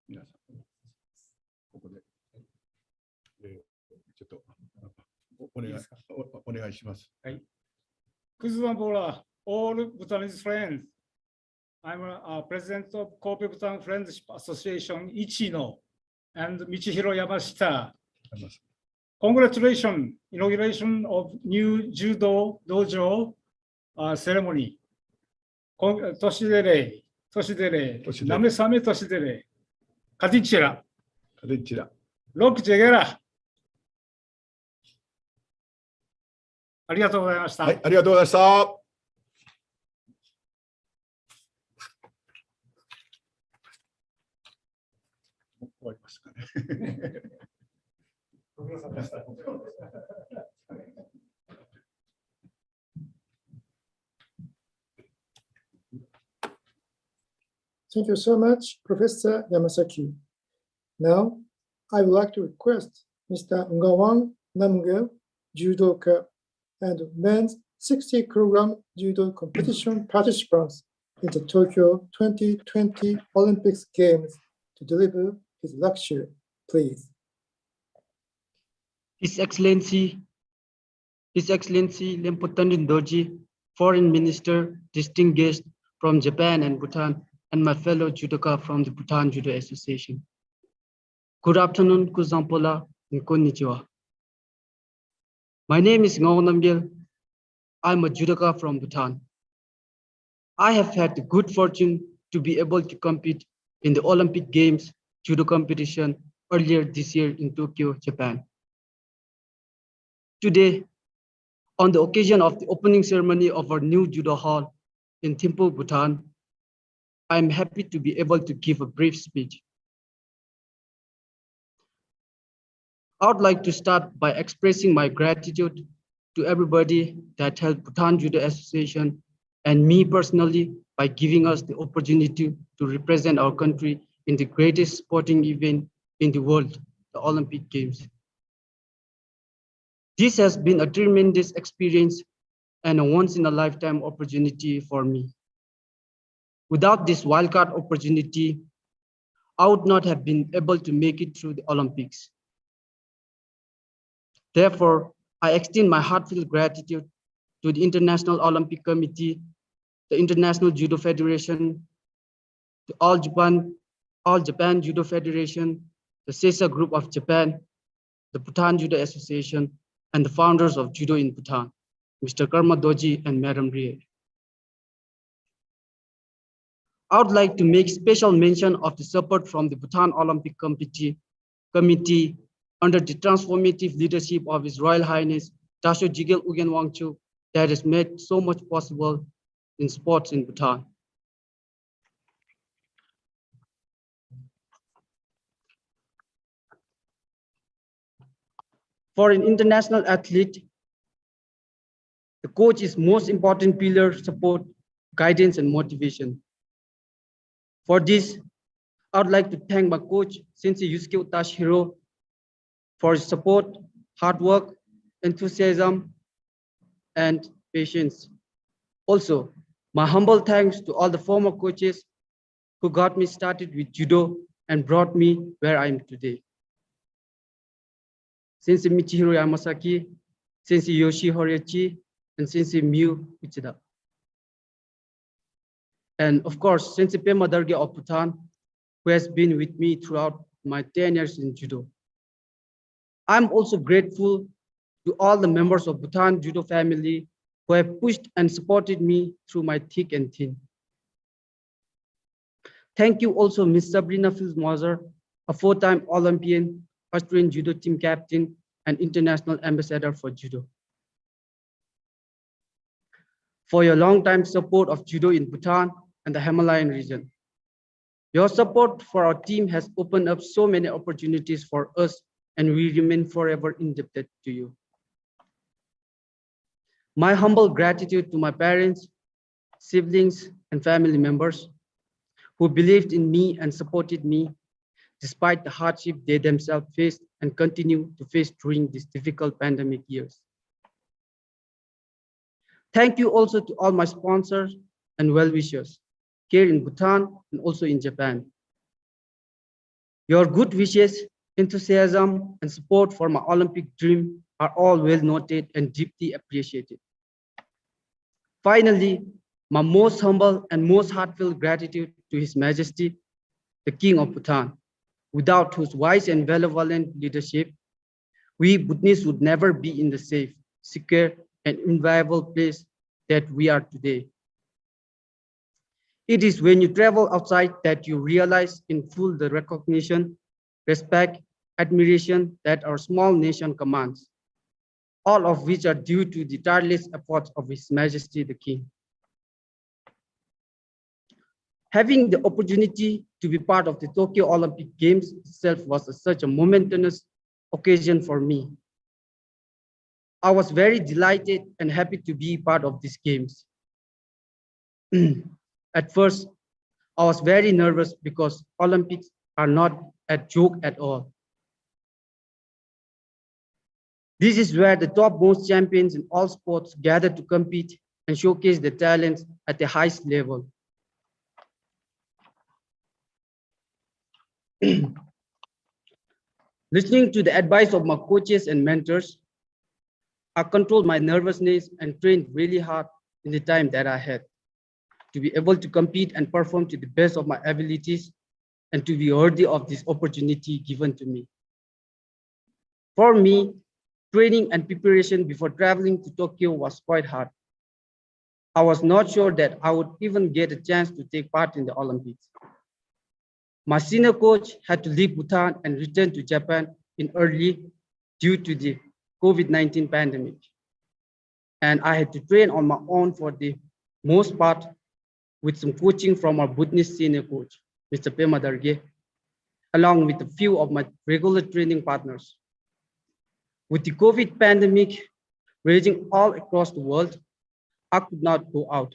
皆さん、ここで、ちょっとお願いします。はい。Kuzumabora, all Bhutanese friends. I'm a president of Kobe Bhutan Friendship Association Ichino and Michihiro Yamashita. Congratulations, inauguration of new Judo Dojo ceremony. Toshidere, Namesame Toshidere, Kadinchira, Lok Jegera. ありがとうございました。はい、ありがとうございました。終わりましたかね。ご苦労様でした。Thank you so much, Professor Yamasaki. Now, I would like to request Mr. Ngawang Namgel, judoka, and men's 60 kg judo competition participants in the Tokyo 2020 Olympics Games to deliver his lecture, please. His Excellency Lempotan Dorji, Foreign Minister, distinguished guests from Japan and Bhutan, and my fellow judoka from the Bhutan Judo Association. Good afternoon, Kuzampola, and Konnichiwa. My name is Ngawang Namgyal. I'm a judoka from Bhutan. I have had the good fortune to be able to compete in the Olympic Games judo competition earlier this year in Tokyo, Japan. Today, on the occasion of the opening ceremony of our new judo hall in Thimphu, Bhutan, I'm happy to be able to give a brief speech. I would like to start by expressing my gratitude to everybody that helped Bhutan Judo Association and me personally by giving us the opportunity to represent our country in the greatest sporting event in the world, the Olympic Games. This has been a tremendous experience and a once-in-a-lifetime opportunity for me. Without this wildcard opportunity, I would not have been able to make it through the Olympics. Therefore, I extend my heartfelt gratitude to the International Olympic Committee, the International Judo Federation, the All Japan Judo Federation, the SESA Group of Japan, the Bhutan Judo Association, and the founders of Judo in Bhutan, Mr. Karma Doji and Madam Rie. I would like to make special mention of the support from the Bhutan Olympic Committee under the transformative leadership of His Royal Highness Tasho Jigel Ugen Wangchu that has made so much possible in sports in Bhutan. For an international athlete, the coach is most important pillar, support, guidance, and motivation. For this, I would like to thank my coach, Sensei Yusuke Utashiro, for his support, hard work, enthusiasm, and patience. Also, my humble thanks to all the former coaches who got me started with judo and brought me where I am today. Sensei Michihiro Yamasaki, Sensei Yoshi Horiachi, and Sensei Miu Uchida. And of course, Sensei Pema Darge of Bhutan, who has been with me throughout my 10 years in judo. I'm also grateful to all the members of Bhutan judo family who have pushed and supported me through my thick and thin. Thank you also Ms. Sabrina Filzmoser, a 4-time Olympian, Australian judo team captain, and international ambassador for judo, for your long-time support of judo in Bhutan and the Himalayan region. Your support for our team has opened up so many opportunities for us, and we remain forever indebted to you. My humble gratitude to my parents, siblings, and family members who believed in me and supported me despite the hardship they themselves faced and continue to face during these difficult pandemic years. Thank you also to all my sponsors and well-wishers here in Bhutan and also in Japan. Your good wishes, enthusiasm, and support for my Olympic dream are all well noted and deeply appreciated. Finally, my most humble and most heartfelt gratitude to His Majesty, the King of Bhutan, without whose wise and benevolent leadership, we Bhutanese would never be in the safe, secure, and inviolable place that we are today. It is when you travel outside that you realize in full the recognition, respect, admiration that our small nation commands, all of which are due to the tireless efforts of His Majesty the King. Having the opportunity to be part of the Tokyo Olympic Games itself was such a momentous occasion for me. I was very delighted and happy to be part of these games. At first, I was very nervous because Olympics are not a joke at all. This is where the topmost champions in all sports gather to compete and showcase their talents at the highest level. Listening to the advice of my coaches and mentors, I controlled my nervousness and trained really hard in the time that I had to be able to compete and perform to the best of my abilities and to be worthy of this opportunity given to me. For me, training and preparation before traveling to Tokyo was quite hard. I was not sure that I would even get a chance to take part in the Olympics. My senior coach had to leave Bhutan and return to Japan in early due to the COVID-19 pandemic. And I had to train on my own for the most part with some coaching from our Bhutanese senior coach, Mr. Pema Darge, along with a few of my regular training partners. With the COVID pandemic raging all across the world, I could not go out,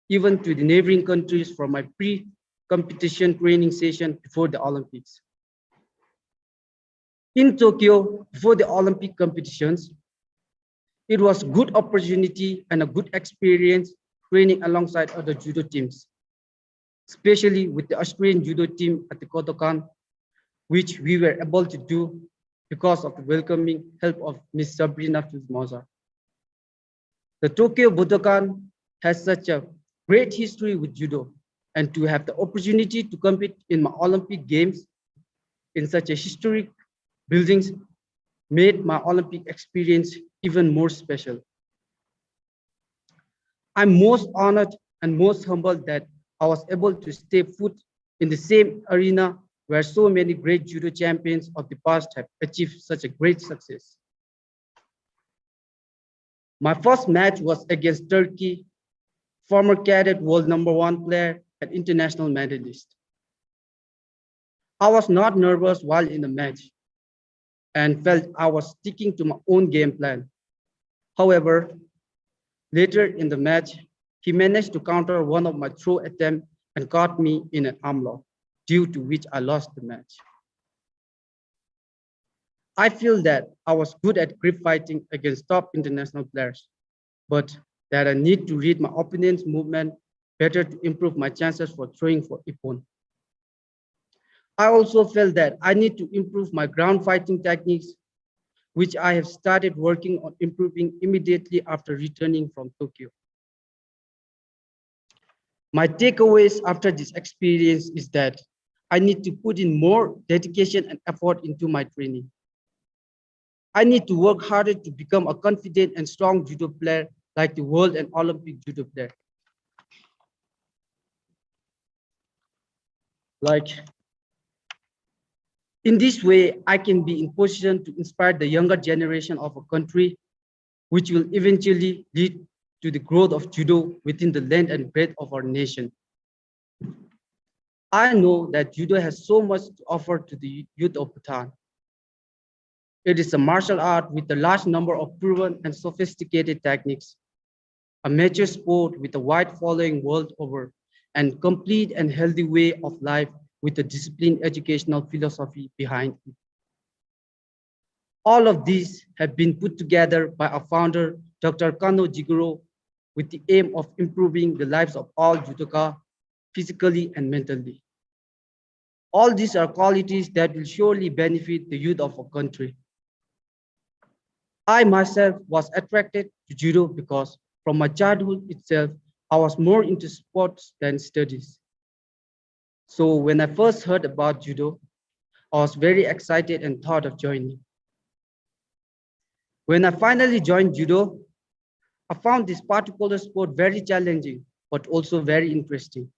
even to the neighboring countries for my pre-competition training session before the Olympics. In Tokyo, before the Olympic competitions, it was a good opportunity and a good experience training alongside other judo teams, especially with the Australian judo team at the Kodokan, which we were able to do because of the welcoming help of Ms. Sabrina Filzmoser. The Tokyo Budokan has such a great history with judo, and to have the opportunity to compete in my Olympic Games in such a historic buildings made my Olympic experience even more special. I'm most honored and most humbled that I was able to step foot in the same arena where so many great judo champions of the past have achieved such a great success. My first match was against Turkey, former cadet world #1 player and international medalist. I was not nervous while in the match and felt I was sticking to my own game plan. However, later in the match, he managed to counter one of my throw attempts and caught me in an arm lock, due to which I lost the match. I feel that I was good at grip fighting against top international players, but that I need to read my opponent's movement better to improve my chances for throwing for Ippon. I also felt that I need to improve my ground fighting techniques, which I have started working on improving immediately after returning from Tokyo. My takeaways after this experience is that I need to put in more dedication and effort into my training. I need to work harder to become a confident and strong judo player like the world and Olympic judo player. In this way, I can be in position to inspire the younger generation of a country, which will eventually lead to the growth of judo within the length and breadth of our nation. I know that judo has so much to offer to the youth of Bhutan. It is a martial art with a large number of proven and sophisticated techniques, a mature sport with a wide following world over, and complete and healthy way of life with a disciplined educational philosophy behind it. All of these have been put together by our founder, Dr. Kano Jigoro, with the aim of improving the lives of all judoka, physically and mentally. All these are qualities that will surely benefit the youth of our country. I myself was attracted to judo because from my childhood itself, I was more into sports than studies. So when I first heard about judo, I was very excited and thought of joining. When I finally joined judo, I found this particular sport very challenging, but also very interesting.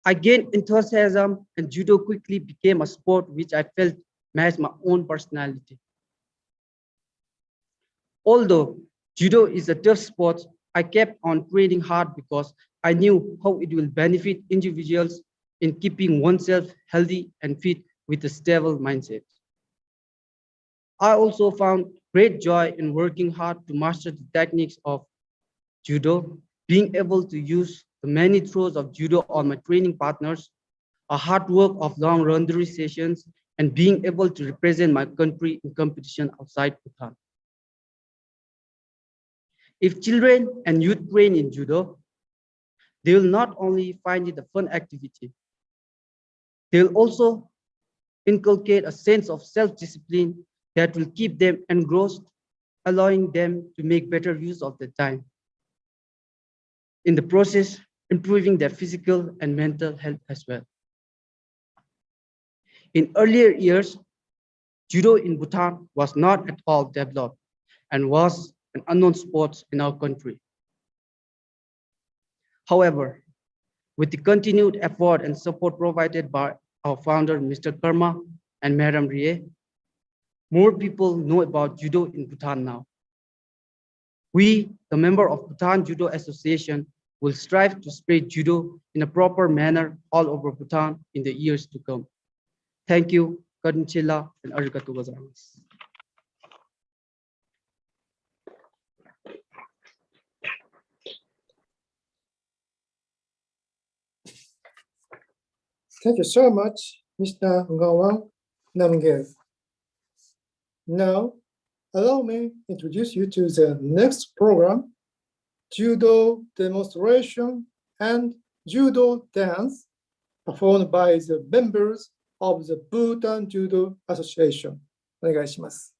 I gained enthusiasm and judo quickly became a sport which I felt matched my own personality. Although judo is a tough sport, I kept on training hard because I knew how it will benefit individuals in keeping oneself healthy and fit with a stable mindset. I also found great joy in working hard to master the techniques of judo, being able to use the many throws of judo on my training partners, a hard work of long randori sessions, and being able to represent my country in competition outside Bhutan. If children and youth train in judo, they will not only find it a fun activity, they will also inculcate a sense of self-discipline that will keep them engrossed, allowing them to make better use of their time. In the process, improving their physical and mental health as well. In earlier years, judo in Bhutan was not at all developed and was an unknown sport in our country. However, with the continued effort and support provided by our founder, Mr. Karma and Madam Rie, more people know about judo in Bhutan now. We, the member of Bhutan Judo Association, will strive to spread judo in a proper manner all over Bhutan in the years to come. Thank you, Konnichiwa, and arigatou gozaimasu. Thank you so much, Mr. Ngawan Namgel. Now, allow me to introduce you to the next program, Judo Demonstration and Judo Dance, performed by the members of the Bhutan Judo Association. お願いします。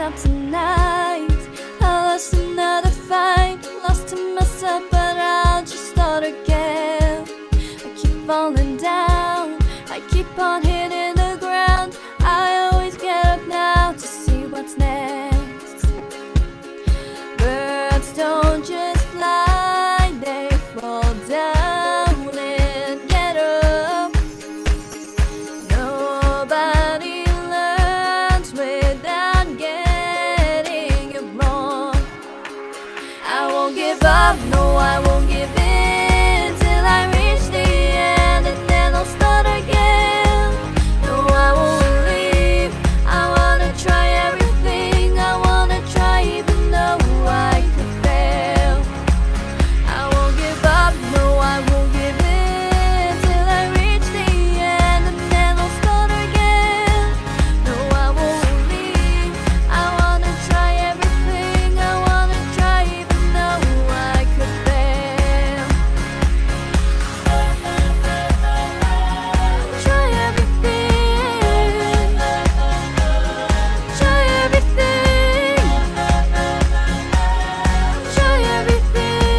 Up tonight, I lost another fight, lost to myself, but I'll just start again. I keep falling down, I keep on hitting the ground. I always get up now to see what's next. Birds don't just fly, they fall down and get up. Nobody learns without getting it wrong. I won't give up, no, I won't give in till I reach the end, and then I'll start again. No, I won't leave, I wanna try everything, I wanna try even though I could fail. I won't give up, no, I won't give in till I reach the end, and then I'll start again. No, I won't leave, I wanna try everything, I wanna try even though I could fail. Try everything, try everything, try everything.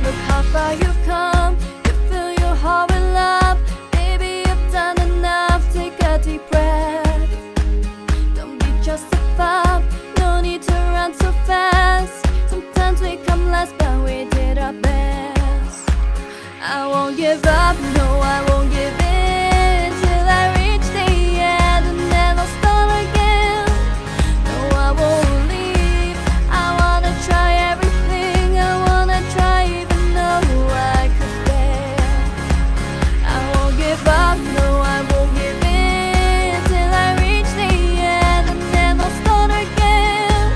Look how far you've come, you fill your heart with love. Baby, you've done enough, take a deep breath. Don't be just a pup, no need to run so fast. Sometimes we come last, but we did our best. I won't give up, no, I won't give in till I reach the end, and then I'll start again. No, I won't leave, I wanna try everything, I wanna try even though I could fail. I won't give up, no, I won't give in till I reach the end, and then I'll start again.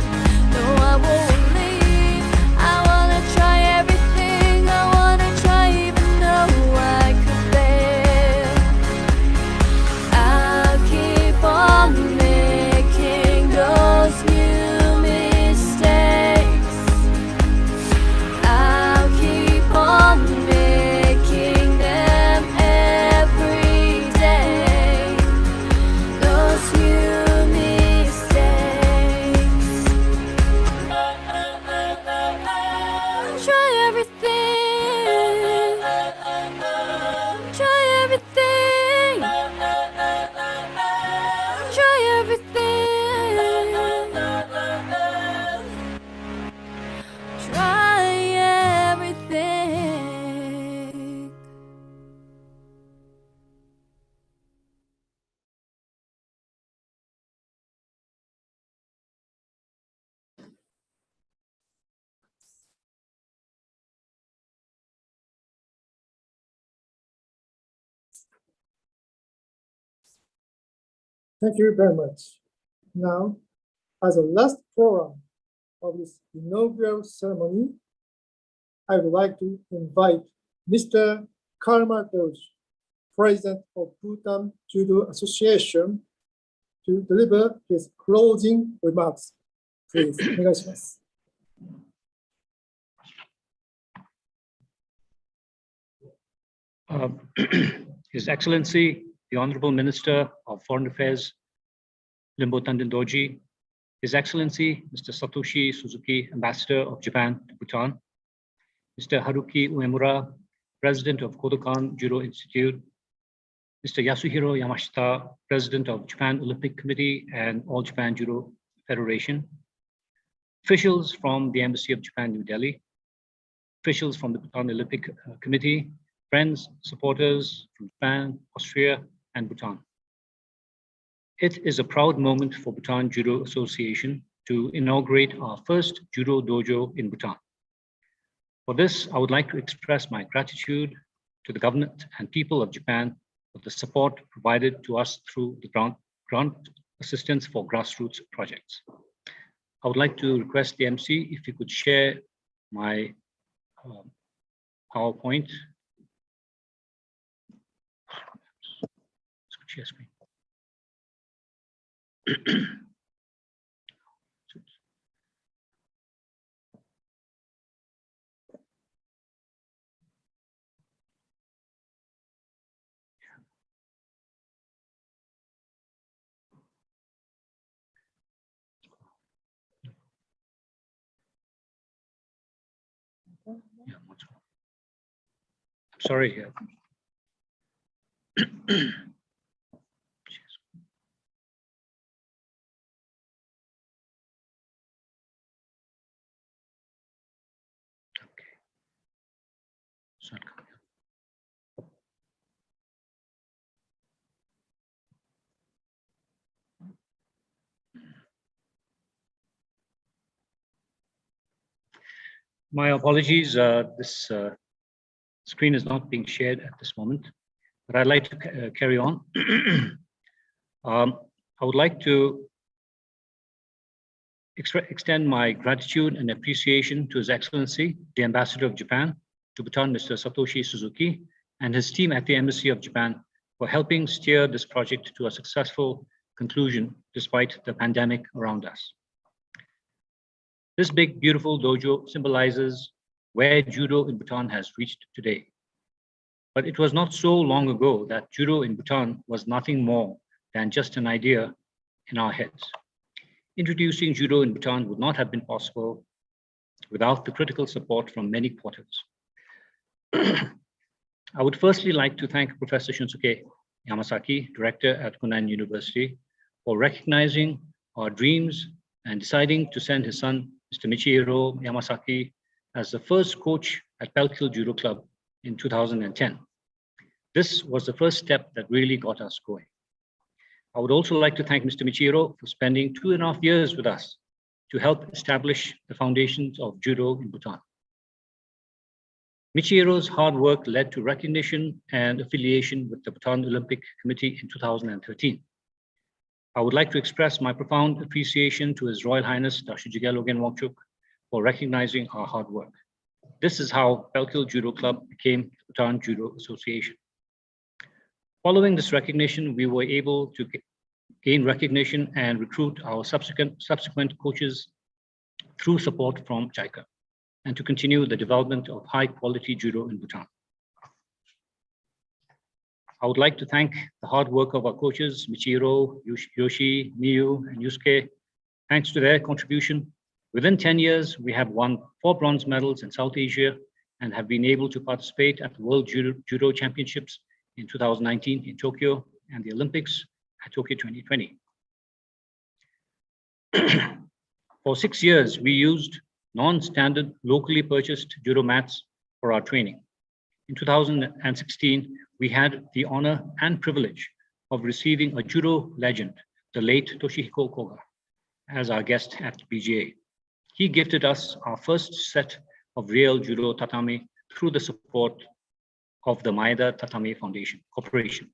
No, I won't leave, I wanna try everything, I wanna try even though I could fail. I'll keep on making those new mistakes. I'll keep on making them every day. Those new mistakes. Try everything, try everything, try everything, try everything. Thank you very much. Now, as a last program of this inaugural ceremony, I would like to invite Mr. Karma Doji, President of Bhutan Judo Association, to deliver his closing remarks. Please, お願いします。His Excellency, the Honorable Minister of Foreign Affairs, Limbo Tanden Dorji, His Excellency, Mr. Satoshi Suzuki, Ambassador of Japan to Bhutan, Mr. Haruki Uemura, President of Kodokan Judo Institute, Mr. Yasuhiro Yamashita, President of Japan Olympic Committee and All Japan Judo Federation, officials from the Embassy of Japan, New Delhi, officials from the Bhutan Olympic Committee, friends, supporters from Japan, Austria, and Bhutan. It is a proud moment for Bhutan Judo Association to inaugurate our first Judo Dojo in Bhutan. For this, I would like to express my gratitude to the government and people of Japan for the support provided to us through the grant assistance for grassroots projects. I would like to request the MC if you could share my PowerPoint. Share screen. Sorry here. It's not coming up. My apologies. This screen is not being shared at this moment, but I'd like to carry on. I would like to extend my gratitude and appreciation to His Excellency, the Ambassador of Japan to Bhutan, Mr. Satoshi Suzuki, and his team at the Embassy of Japan for helping steer this project to a successful conclusion despite the pandemic around us. This big, beautiful dojo symbolizes where judo in Bhutan has reached today. But it was not so long ago that judo in Bhutan was nothing more than just an idea in our heads. Introducing judo in Bhutan would not have been possible without the critical support from many quarters. I would firstly like to thank Professor Shunsuke Yamasaki, Director at Konan University, for recognizing our dreams and deciding to send his son, Mr. Michihiro Yamasaki, as the first coach at Pelkil Judo Club in 2010. This was the first step that really got us going. I would also like to thank Mr. Michihiro for spending 2.5 years with us to help establish the foundations of judo in Bhutan. Michihiro's hard work led to recognition and affiliation with the Bhutan Olympic Committee in 2013. I would like to express my profound appreciation to His Royal Highness Dashujigel Ogen Wangchuk for recognizing our hard work. This is how Pelkil Judo Club became the Bhutan Judo Association. Following this recognition, we were able to gain recognition and recruit our subsequent coaches through support from JICA, and to continue the development of high-quality judo in Bhutan. I would like to thank the hard work of our coaches, Michihiro, Yoshi, Miyu, and Yusuke. Thanks to their contribution, within 10 years, we have won 4 bronze medals in South Asia and have been able to participate at the World Judo Championships in 2019 in Tokyo and the Olympics at Tokyo 2020. For 6 years, we used non-standard, locally purchased judo mats for our training. In 2016, we had the honor and privilege of receiving a judo legend, the late Toshihiko Koga, as our guest at BJA. He gifted us our first set of real judo tatami through the support of the Maeda Tatami Foundation Corporation.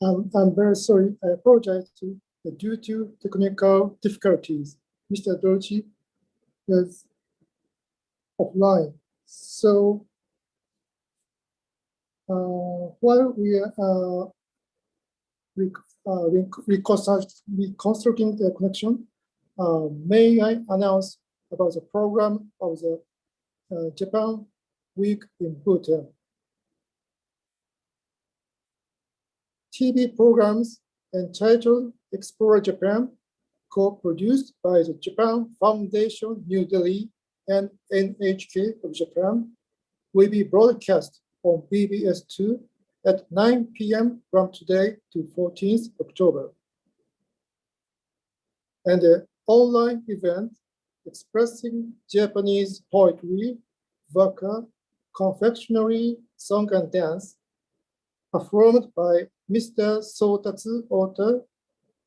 I'm very sorry. I apologize due to technical difficulties. Mr. Doji is offline. So while we are reconstructing the connection, may I announce about the program of the Japan Week in Bhutan. TV programs entitled Explore Japan, co-produced by the Japan Foundation New Delhi and NHK of Japan, will be broadcast on BBS2 at 9 p.m. from today to 14th October. And an online event expressing Japanese poetry, waka, confectionery, song and dance, performed by Mr. Sotatsu Ota,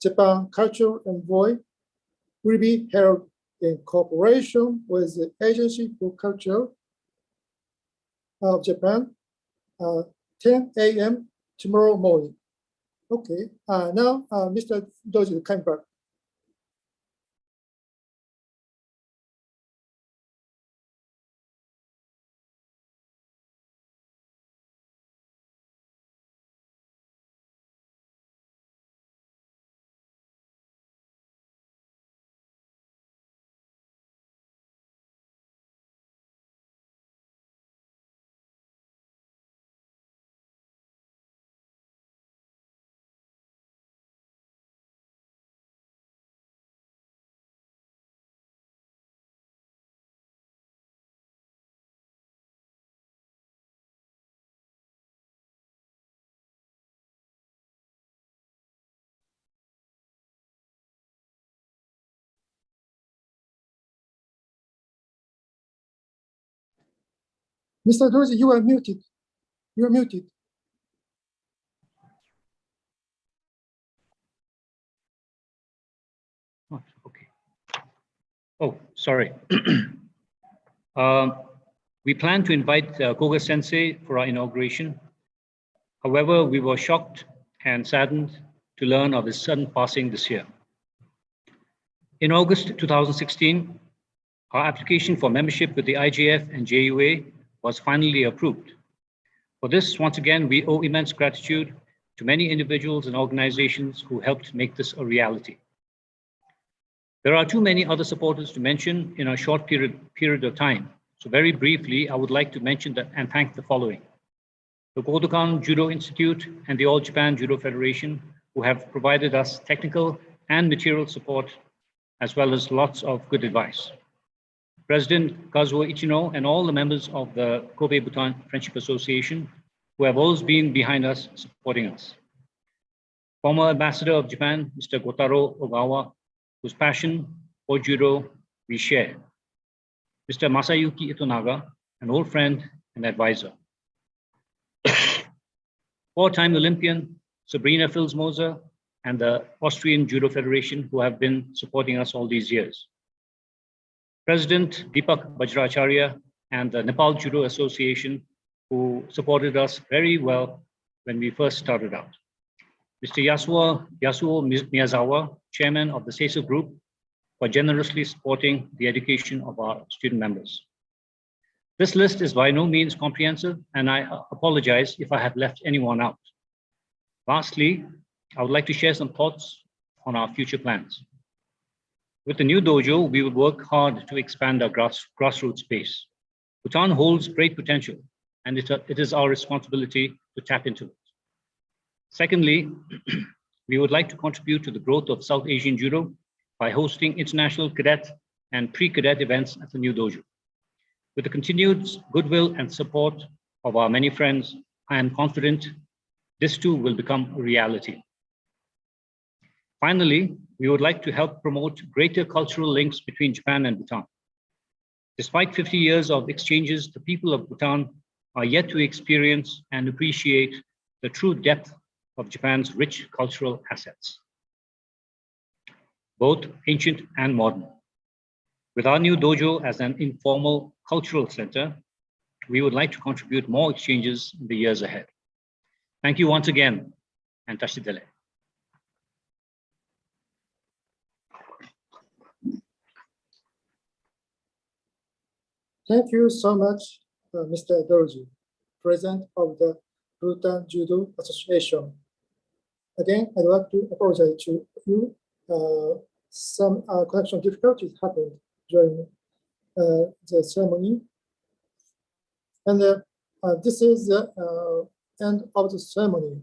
Japan Cultural Envoy, will be held in cooperation with the Agency for Culture of Japan, 10 a.m. tomorrow morning. Okay, now Mr. Doji, come back. Mr. Doji, you are muted. You are muted. Oh, okay. Oh, sorry. We plan to invite Koga Sensei for our inauguration. However, we were shocked and saddened to learn of his sudden passing this year. In August 2016, our application for membership with the IJF and JUA was finally approved. For this, once again, we owe immense gratitude to many individuals and organizations who helped make this a reality. There are too many other supporters to mention in a short period of time. So very briefly, I would like to mention and thank the following. The Kodokan Judo Institute and the All Japan Judo Federation, who have provided us technical and material support, as well as lots of good advice. President Kazuo Ichino and all the members of the Kobe Bhutan Friendship Association, who have always been behind us, supporting us. Former Ambassador of Japan, Mr. Gotaro Ogawa, whose passion for judo we share. Mr. Masayuki Itonaga, an old friend and advisor. Four-time Olympian Sabrina Filsmoser and the Austrian Judo Federation, who have been supporting us all these years. President Deepak Bajracharya and the Nepal Judo Association, who supported us very well when we first started out. Mr. Yasuo Miyazawa, chairman of the Seiso Group, for generously supporting the education of our student members. This list is by no means comprehensive, and I apologize if I have left anyone out. Lastly, I would like to share some thoughts on our future plans. With the new dojo, we will work hard to expand our grassroots base. Bhutan holds great potential, and it is our responsibility to tap into it. Secondly, we would like to contribute to the growth of South Asian judo by hosting international cadet and pre-cadet events at the new dojo. With the continued goodwill and support of our many friends, I am confident this too will become a reality. Finally, we would like to help promote greater cultural links between Japan and Bhutan. Despite 50 years of exchanges, the people of Bhutan are yet to experience and appreciate the true depth of Japan's rich cultural assets, both ancient and modern. With our new dojo as an informal cultural center, we would like to contribute more exchanges in the years ahead. Thank you once again and Tashidele. Thank you so much, Mr. Dorji, President of the Bhutan Judo Association. Again, I'd like to apologize to you. Some connection difficulties happened during the ceremony. And this is the end of the ceremony.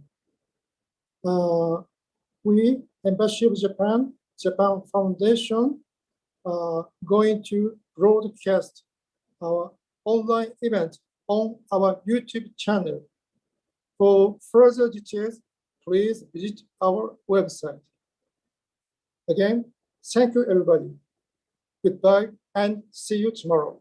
We, Embassy of Japan Foundation, going to broadcast our online event on our YouTube channel. For further details, please visit our website. Again, thank you, everybody. Goodbye, and see you tomorrow.